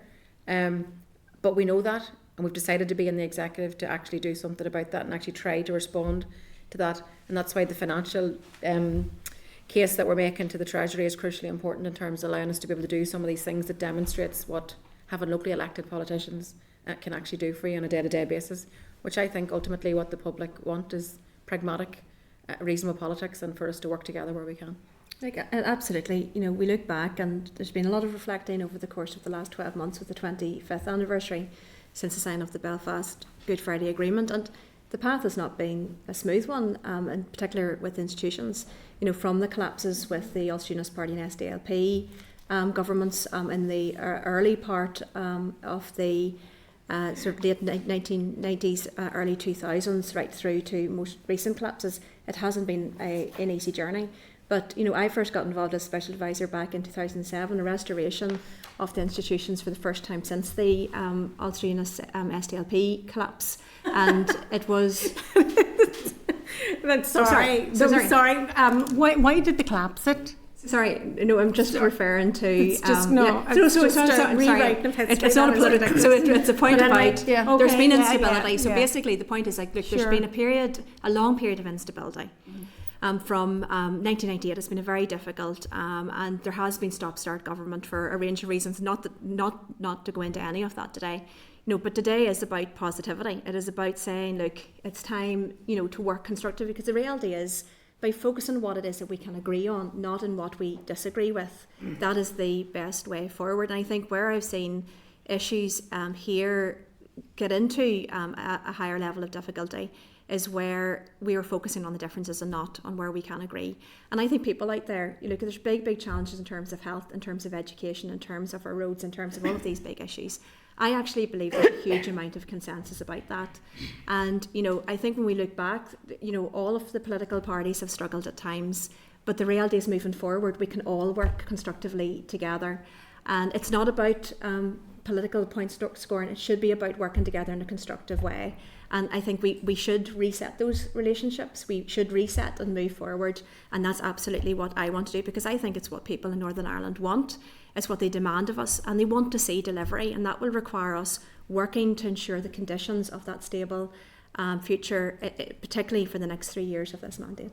but we know that, and we've decided to be in the executive to actually do something about that and actually try to respond to that. And that's why the financial case that we're making to the Treasury is crucially important in terms of allowing us to be able to do some of these things that demonstrates what having locally elected politicians can actually do for you on a day-to-day basis, which I think ultimately what the public want is pragmatic, reasonable politics, and for us to work together where we can. Absolutely. We look back, and there's been a lot of reflecting over the course of the last 12 months with the 25th anniversary since the sign of the Belfast Good Friday Agreement, and the path has not been a smooth one, in particular with institutions. From the collapses with the Ulster Unionist Party and SDLP governments in the early part of the sort of late 1990s, early 2000s, right through to most recent collapses, it hasn't been an easy journey. But I first got involved as special advisor back in 2007, a restoration of the institutions for the first time since the Ulster Unionist SDLP collapse, and it was. Sorry. Why did they collapse it? Sorry, no, I'm just referring to. It's just rewrite of history. It's not a political. So it's a point about. There's been instability. So basically, the point is look, there's been a long period of instability. From 1998, it's been a very difficult, and there has been stop-start government for a range of reasons. Not to go into any of that today. But today is about positivity. It is about saying, look, it's time, to work constructively, because the reality is, by focusing on what it is that we can agree on, not in what we disagree with, that is the best way forward. And I think where I've seen issues here get into a higher level of difficulty is where we are focusing on the differences and not on where we can agree. And I think people out there, there's big challenges in terms of health, in terms of education, in terms of our roads, in terms of all of these big issues. I actually believe there's a huge amount of consensus about that. And, I think when we look back, all of the political parties have struggled at times, but the reality is moving forward, we can all work constructively together. And it's not about political point scoring, it should be about working together in a constructive way. And I think we should reset those relationships. We should reset and move forward. And that's absolutely what I want to do, because I think it's what people in Northern Ireland want. It's what they demand of us, and they want to see delivery. And that will require us working to ensure the conditions of that stable future, particularly for the next 3 years of this mandate.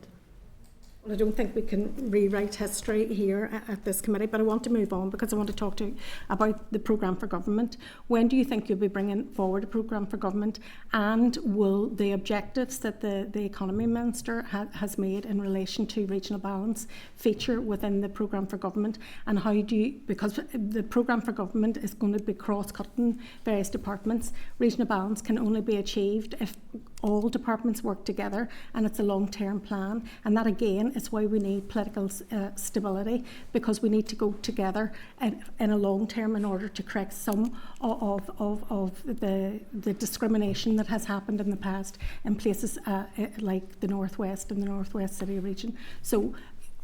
Well, I don't think we can rewrite history here at this committee, but I want to move on because I want to talk to you about the programme for government. When do you think you'll be bringing forward a programme for government, and will the objectives that the Economy Minister has made in relation to regional balance feature within the programme for government? And how do you, because the programme for government is going to be cross-cutting various departments, regional balance can only be achieved if all departments work together, and it's a long-term plan. And that again is why we need political stability, because we need to go together in a long term in order to correct some of the discrimination that has happened in the past in places like the Northwest and the Northwest City region. So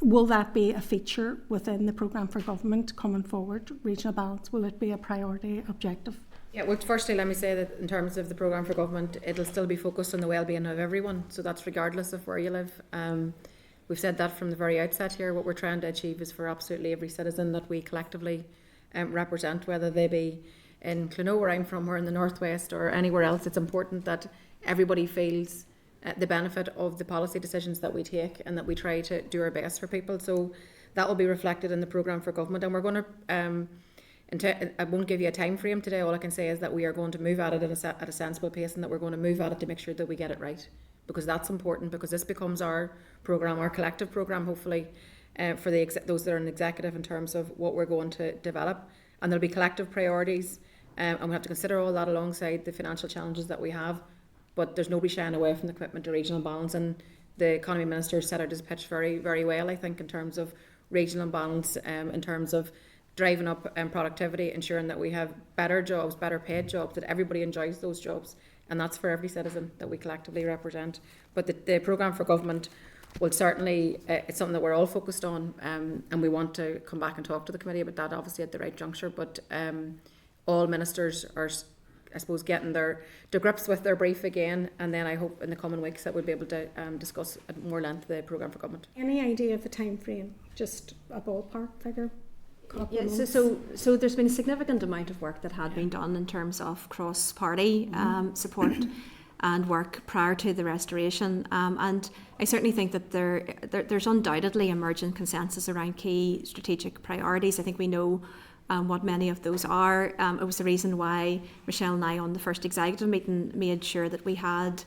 will that be a feature within the programme for government coming forward, regional balance? Will it be a priority objective? Yeah, well, firstly, let me say that in terms of the programme for government, it'll still be focused on the well-being of everyone. So that's regardless of where you live. We've said that from the very outset here. What we're trying to achieve is for absolutely every citizen that we collectively represent, whether they be in Cluno, where I'm from, or in the Northwest, or anywhere else. It's important that everybody feels the benefit of the policy decisions that we take, and that we try to do our best for people. So that will be reflected in the programme for government, and we're going to I won't give you a time frame today. All I can say is that we are going to move at it at a sensible pace, and that we're going to move at it to make sure that we get it right, because that's important, because this becomes our programme, our collective programme, hopefully, for those that are in executive, in terms of what we're going to develop. And there'll be collective priorities, and we have to consider all that alongside the financial challenges that we have. But there's nobody shying away from the commitment to regional balance, and the Economy Minister set out his pitch very, very well, I think, in terms of regional balance, in terms of driving up productivity, ensuring that we have better jobs, better paid jobs, that everybody enjoys those jobs, and that's for every citizen that we collectively represent. But the programme for government will certainly, it's something that we're all focused on, and we want to come back and talk to the committee about that, obviously at the right juncture. But all ministers are, I suppose, getting to grips with their brief again, and then I hope in the coming weeks that we'll be able to discuss at more length the programme for government. Any idea of the time frame? Just a ballpark figure? Yeah, so there's been a significant amount of work that had been done in terms of cross-party support and work prior to the restoration, and I certainly think that there's undoubtedly emergent consensus around key strategic priorities. I think we know what many of those are. It was the reason why Michelle and I on the first executive meeting made sure that we had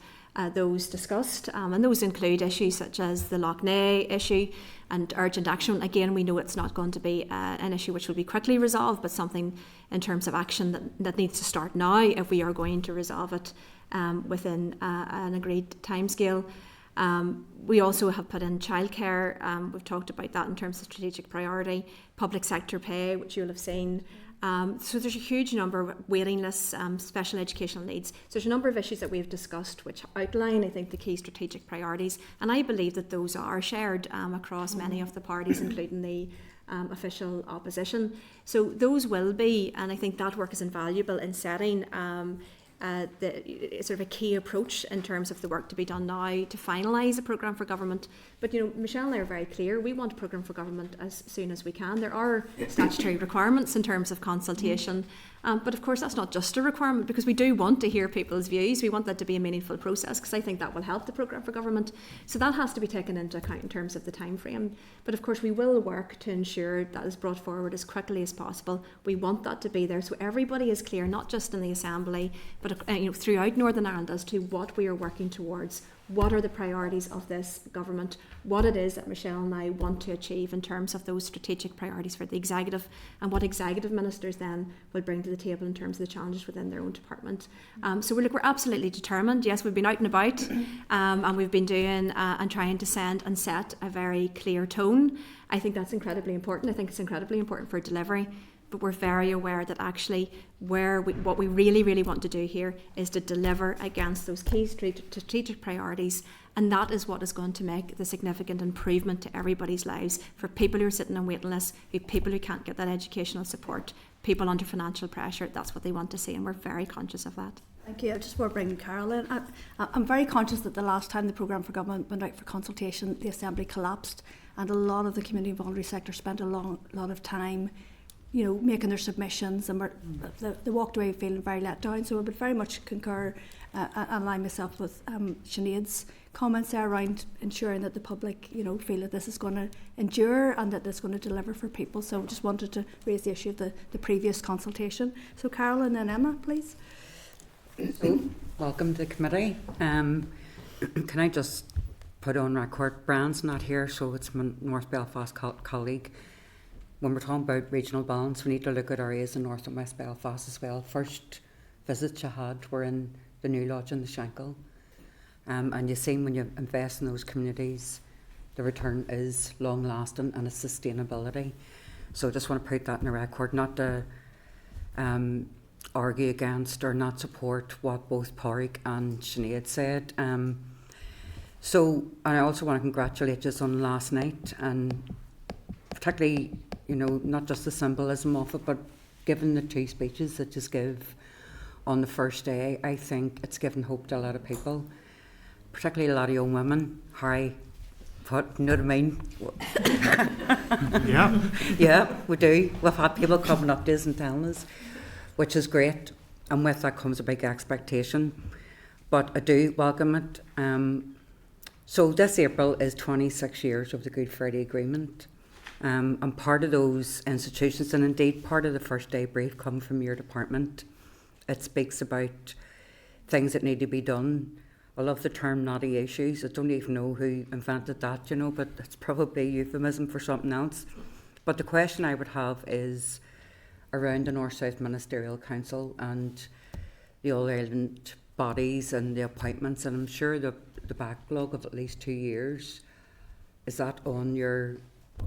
those discussed, and those include issues such as the Lough Neagh issue and urgent action. Again, we know it's not going to be an issue which will be quickly resolved, but something in terms of action that needs to start now if we are going to resolve it within an agreed timescale. We also have put in childcare. We've talked about that in terms of strategic priority, public sector pay, which you'll have seen. So there's a huge number of waiting lists, special educational needs. So there's a number of issues that we've discussed which outline, I think, the key strategic priorities, and I believe that those are shared across many of the parties, including the official opposition. So those will be, and I think that work is invaluable in setting the sort of a key approach in terms of the work to be done now to finalise a programme for government. But Michelle and I are very clear, we want a programme for government as soon as we can. There are statutory requirements in terms of consultation, but of course that's not just a requirement, because we do want to hear people's views. We want that to be a meaningful process, because I think that will help the programme for government. So that has to be taken into account in terms of the time frame. But of course we will work to ensure that is brought forward as quickly as possible. We want that to be there so everybody is clear, not just in the Assembly, but throughout Northern Ireland, as to what we are working towards. What are the priorities of this government? What it is that Michelle and I want to achieve in terms of those strategic priorities for the executive, and what executive ministers then will bring to the table in terms of the challenges within their own department. So we're absolutely determined. Yes, we've been out and about, and we've been doing and trying to send and set a very clear tone. I think that's incredibly important. I think it's incredibly important for delivery. But we're very aware that actually what we really, really want to do here is to deliver against those key strategic priorities, and that is what is going to make the significant improvement to everybody's lives, for people who are sitting on waiting lists, people who can't get that educational support, people under financial pressure. That's what they want to see, and we're very conscious of that. Thank you. I just want to bring Carol in. I'm very conscious that the last time the programme for government went out for consultation, the Assembly collapsed, and a lot of the community and voluntary sector spent a lot of time making their submissions, and they walked away feeling very let down. So I would very much concur and align myself with Sinead's comments there around ensuring that the public, feel that this is going to endure and that this is going to deliver for people. So I just wanted to raise the issue of the previous consultation. So Carol and then Emma, please. So, welcome to the committee. Can I just put on record, Brian's not here, so it's my North Belfast colleague. When we're talking about regional balance, we need to look at areas in North and West Belfast as well. First visits you had were in the new lodge in the Shankill, And you see when you invest in those communities, the return is long lasting and it's sustainability. So I just want to put that in the record, not to argue against or not support what both Pádraig and Sinead said. So, and I also want to congratulate you on last night, and particularly, you know, not just the symbolism of it, but given the 2 speeches that you give on the first day, I think it's given hope to a lot of people, particularly a lot of young women. Harry, what, you know what I mean? Yeah. Yeah, we do. We've had people coming up to us and telling us, which is great, and with that comes a big expectation. But I do welcome it. So this April is 26 years of the Good Friday Agreement. And part of those institutions, and indeed part of the first day brief, come from your department. It speaks about things that need to be done. I love the term naughty issues. I don't even know who invented that, you know, but it's probably a euphemism for something else. But the question I would have is around the North-South Ministerial Council and the All-Ireland bodies and the appointments, and I'm sure the backlog of at least 2 years, is that on your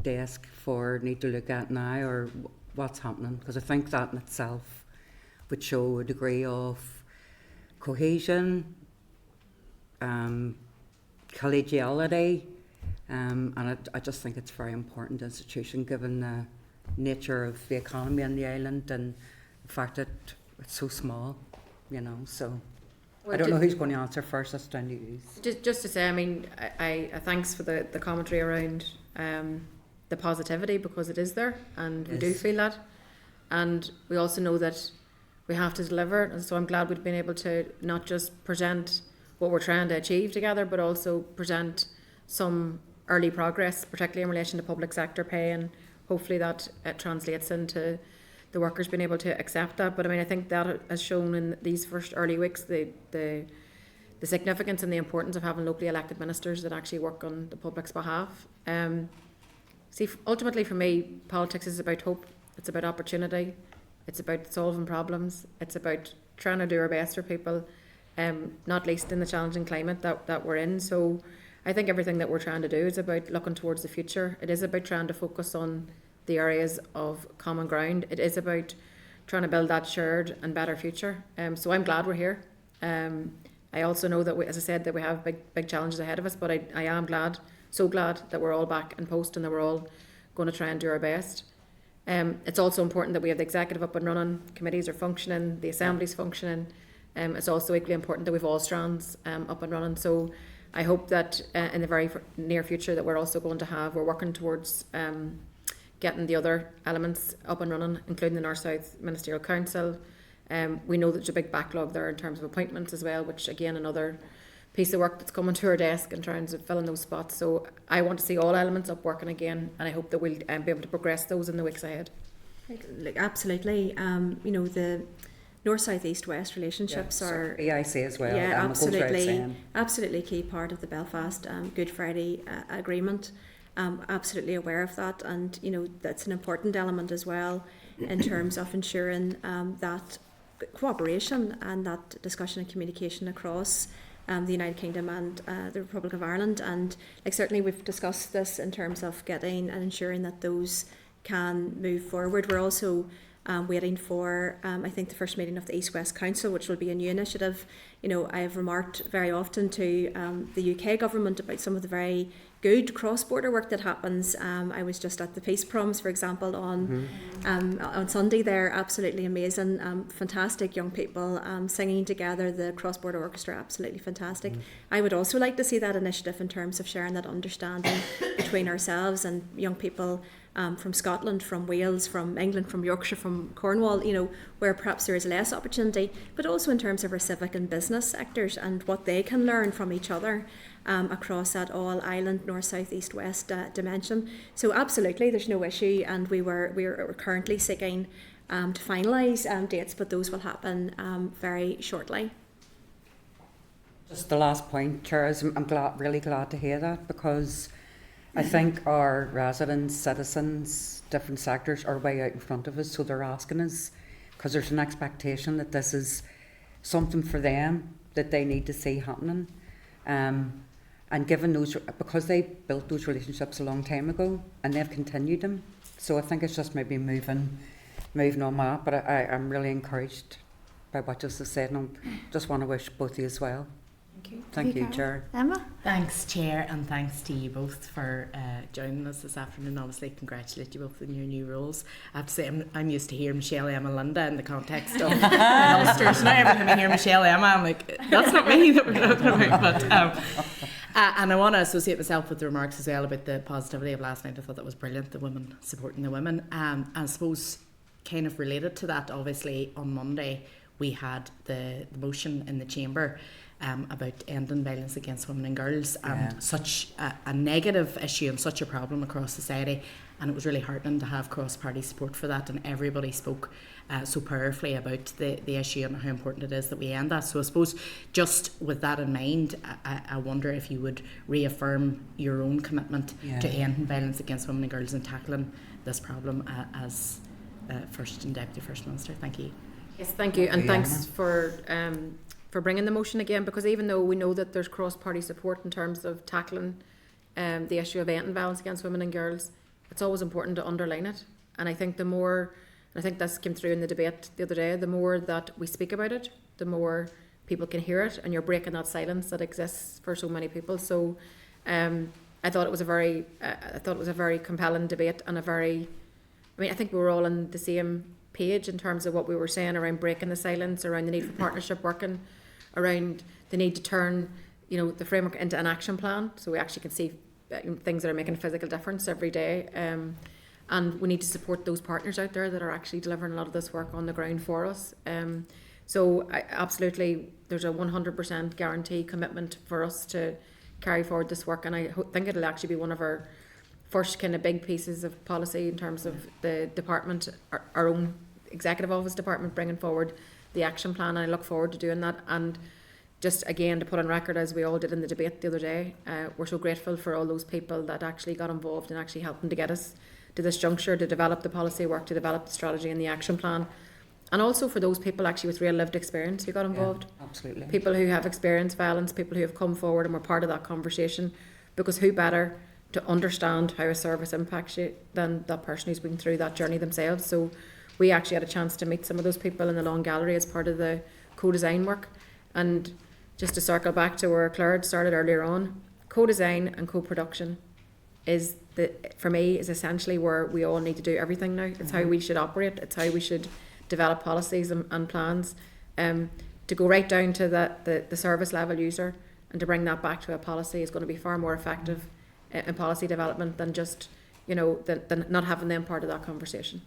desk for need to look at now, or what's happening? Because I think that in itself would show a degree of cohesion, collegiality, and I just think it's a very important institution given the nature of the economy in the island and the fact that it's so small, you know. So Well, I don't know who's going to answer first. That's down to you. Just to say, I mean, I thanks for the commentary around the positivity, because it is there, and we do Yes. feel that, and we also know that we have to deliver. And so I'm glad we've been able to not just present what we're trying to achieve together, but also present some early progress, particularly in relation to public sector pay, and hopefully that translates into the workers being able to accept that. But I mean, I think that has shown in these first early weeks the significance and the importance of having locally elected ministers that actually work on the public's behalf. See, ultimately for me, politics is about hope. It's about opportunity. It's about solving problems. It's about trying to do our best for people, not least in the challenging climate that we're in. So I think everything that we're trying to do is about looking towards the future. It is about trying to focus on the areas of common ground. It is about trying to build that shared and better future. So I'm glad we're here. I also know that, as I said, that we have big challenges ahead of us, but I am glad, so glad that we're all back in post and that we're all going to try and do our best. It's also important that we have the executive up and running, committees are functioning, the assembly's functioning. It's also equally important that we've all strands up and running. So I hope that in the very near future that we're also going to have, we're working towards getting the other elements up and running, including the North-South Ministerial Council. We know there's a big backlog there in terms of appointments as well, which again another piece of work that's coming to our desk in terms of filling those spots. So I want to see all elements up working again, and I hope that we'll be able to progress those in the weeks ahead. Like, absolutely. You know, the North, South, East, West relationships are EIC as well. yeah, it goes without absolutely, saying. absolutely key part of the Belfast Good Friday Agreement. Absolutely aware of that, and you know that's an important element as well in terms of ensuring that cooperation and that discussion and communication across the United Kingdom and the Republic of Ireland. And like certainly we've discussed this in terms of getting and ensuring that those can move forward. We're also waiting for I think the first meeting of the East West Council, which will be a new initiative. You know, I have remarked very often to the UK government about some of the very good cross-border work that happens. I was just at the Peace Proms, for example, on Sunday there. Absolutely amazing, fantastic young people singing together. The cross-border orchestra, absolutely fantastic. I would also like to see that initiative in terms of sharing that understanding between ourselves and young people from Scotland, from Wales, from England, from Yorkshire, from Cornwall, you know, where perhaps there is less opportunity, but also in terms of our civic and business sectors and what they can learn from each other across that all-island North, South, East, West dimension. So absolutely, there's no issue, and we're currently seeking to finalise dates, but those will happen very shortly. Just the last point, Chair, is I'm really glad to hear that, because I think our residents, citizens, different sectors are way out in front of us, so they're asking us, because there's an expectation that this is something for them that they need to see happening. And given those, because they built those relationships a long time ago and they've continued them, so I think it's just maybe moving on with that. But I'm really encouraged by what you just said, and I just want to wish both of you as well. Thank you, Chair. Emma? Thanks, Chair, and thanks to you both for joining us this afternoon. Obviously, congratulate you both on your new roles. I have to say, I'm used to hearing Michelle, Emma, Linda in the context of Ulster. Now every time I hear Michelle, Emma, I'm like, that's not me that we're talking about. But, and I want to associate myself with the remarks as well about the positivity of last night. I thought that was brilliant, the women supporting the women. And I suppose kind of related to that, obviously, on Monday, we had the motion in the Chamber about ending violence against women and girls, such a negative issue and such a problem across society, and it was really heartening to have cross-party support for that, and everybody spoke so powerfully about the issue and how important it is that we end that. So I suppose just with that in mind, I wonder if you would reaffirm your own commitment to ending violence against women and girls and tackling this problem as First and Deputy First Minister. Thank you. Yes, thank you, and thanks for bringing the motion again, because even though we know that there's cross-party support in terms of tackling the issue of ending violence against women and girls, it's always important to underline it. And I think I think this came through in the debate the other day, the more that we speak about it, the more people can hear it, and you're breaking that silence that exists for so many people. So I thought it was a very compelling debate, and I think we were all on the same page in terms of what we were saying around breaking the silence, around the need for partnership working, around the need to turn the framework into an action plan, so we actually can see things that are making a physical difference every day, and we need to support those partners out there that are actually delivering a lot of this work on the ground for us. So absolutely there's a 100% guarantee commitment for us to carry forward this work, and I think it'll actually be one of our first kind of big pieces of policy in terms of the department, our own executive office department, bringing forward the action plan. And I look forward to doing that. And just again to put on record, as we all did in the debate the other day, we're so grateful for all those people that actually got involved in actually helping to get us to this juncture, to develop the policy work, to develop the strategy and the action plan. And also for those people actually with real lived experience who got involved. Yeah, absolutely. People who have experienced violence, people who have come forward and were part of that conversation, because who better to understand how a service impacts you than that person who's been through that journey themselves. So we actually had a chance to meet some of those people in the Long Gallery as part of the co-design work. And just to circle back to where Claire had started earlier on, co-design and co-production for me is essentially where we all need to do everything now. It's how we should operate, it's how we should develop policies and plans, to go right down to the service level user, and to bring that back to a policy is going to be far more effective in policy development than just than not having them part of that conversation.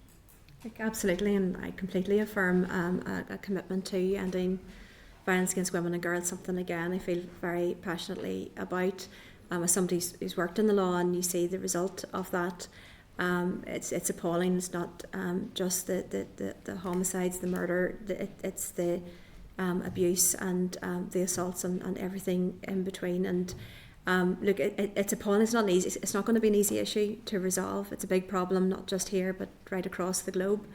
Absolutely, and I completely affirm a commitment to ending violence against women and girls, something again I feel very passionately about. As somebody who's worked in the law, and you see the result of that, it's appalling. It's not just the homicides, the murder, it's the abuse and the assaults and everything in between. And look, it's appalling. It's not easy. It's not going to be an easy issue to resolve. It's a big problem, not just here, but right across the globe.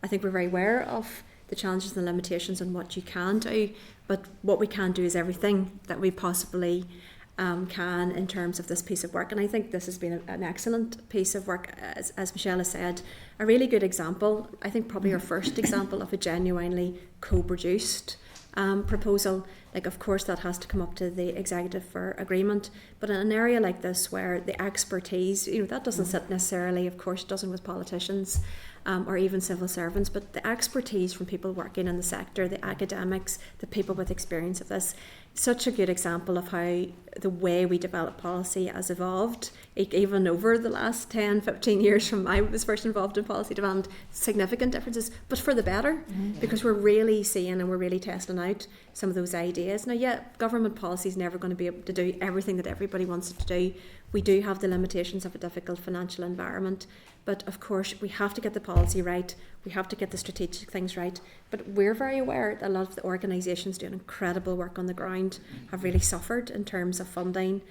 I think we're very aware of the challenges and the limitations on what you can do, but what we can do is everything that we possibly can in terms of this piece of work. And I think this has been an excellent piece of work, as Michelle has said, a really good example, I think probably our first example of a genuinely co-produced proposal. Like, of course that has to come up to the executive for agreement, but in an area like this where the expertise, that doesn't sit necessarily, of course it doesn't with politicians or even civil servants, but the expertise from people working in the sector, the academics, the people with experience of this, such a good example of how the way we develop policy has evolved, even over the last 10, 15 years from I was first involved in policy development. Significant differences, but for the better, because we're really seeing and we're really testing out some of those ideas. Now, government policy is never going to be able to do everything that everybody wants it to do. We do have the limitations of a difficult financial environment, but of course we have to get the policy right, we have to get the strategic things right. But we're very aware that a lot of the organisations doing incredible work on the ground have really suffered in terms of funding,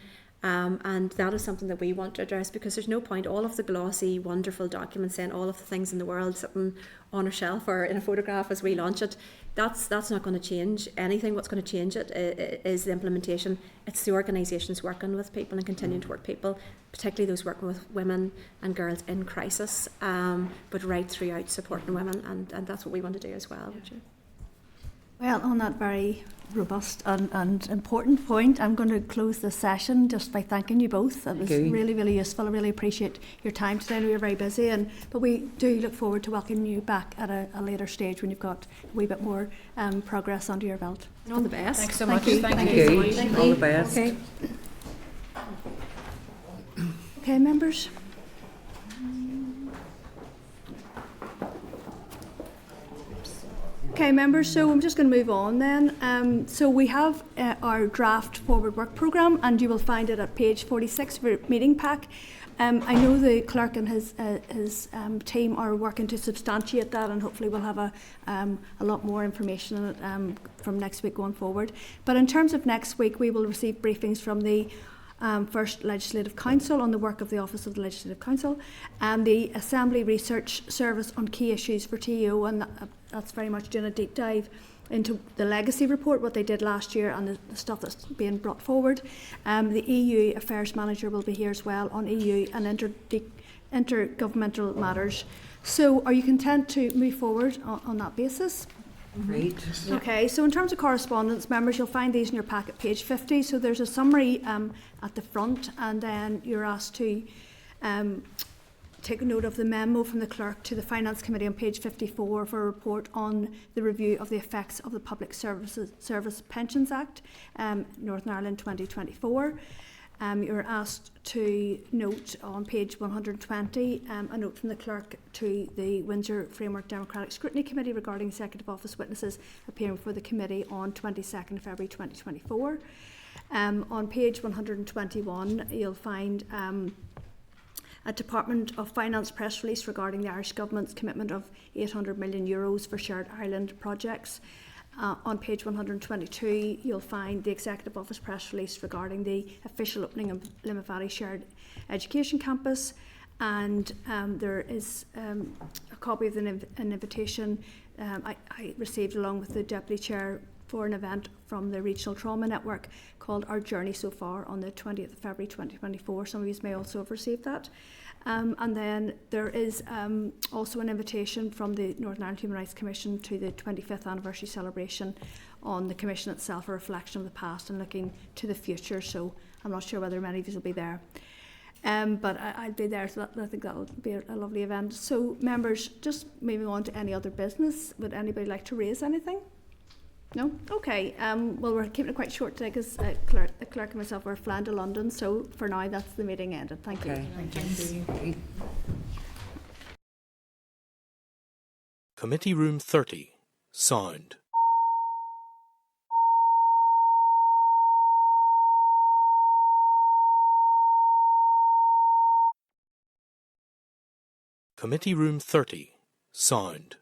And that is something that we want to address, because there's no point all of the glossy, wonderful documents saying all of the things in the world sitting on a shelf or in a photograph as we launch it. That's not going to change anything. What's going to change it is the implementation. It's the organisations working with people and continuing to work with people, particularly those working with women and girls in crisis, but right throughout supporting women, and that's what we want to do as well. Yeah. Well, on that very robust and important point, I'm going to close this session just by thanking you both. It was really, really useful. I really appreciate your time today. I know you're very busy, but we do look forward to welcoming you back at a later stage when you've got a wee bit more progress under your belt. All the best. Thanks so much. Thank you. All the best. Okay. Okay, members. Okay, members, so I'm just going to move on then. So we have our draft forward work programme, and you will find it at page 46 of your meeting pack. I know the clerk and his team are working to substantiate that, and hopefully we'll have a lot more information on it from next week going forward. But in terms of next week, we will receive briefings from the First Legislative Council on the work of the Office of the Legislative Council, and the Assembly Research Service on key issues for TEO, and that's very much doing a deep dive into the legacy report, what they did last year, and the stuff that's being brought forward. The EU Affairs Manager will be here as well on EU and intergovernmental matters. So are you content to move forward on that basis? Great. Okay, so in terms of correspondence, members, you'll find these in your packet, page 50. So there's a summary at the front, and then you're asked to take a note of the memo from the clerk to the Finance Committee on page 54 for a report on the review of the effects of the Public Service Pensions Act, Northern Ireland 2024. You're asked to note on page 120 a note from the clerk to the Windsor Framework Democratic Scrutiny Committee regarding executive office witnesses appearing before the committee on 22nd February 2024. On page 121 you'll find a Department of Finance press release regarding the Irish Government's commitment of €800 million for Shared Ireland projects. On page 122 you'll find the Executive Office press release regarding the official opening of Limavady Shared Education Campus, and there is a copy of an invitation I received along with the Deputy Chair for an event from the Regional Trauma Network called Our Journey So Far on the 20th of February 2024. Some of you may also have received that. And then there is also an invitation from the Northern Ireland Human Rights Commission to the 25th anniversary celebration on the Commission itself, a reflection of the past and looking to the future. So I'm not sure whether many of you will be there. But I'll be there, so I think that'll be a lovely event. So members, just moving on to any other business, would anybody like to raise anything? No? Okay. Well, we're keeping it quite short today because the clerk and myself are flying to London. So for now, that's the meeting ended. Thank you. Thank you. Committee Room 30. Sound. Committee Room 30. Sound.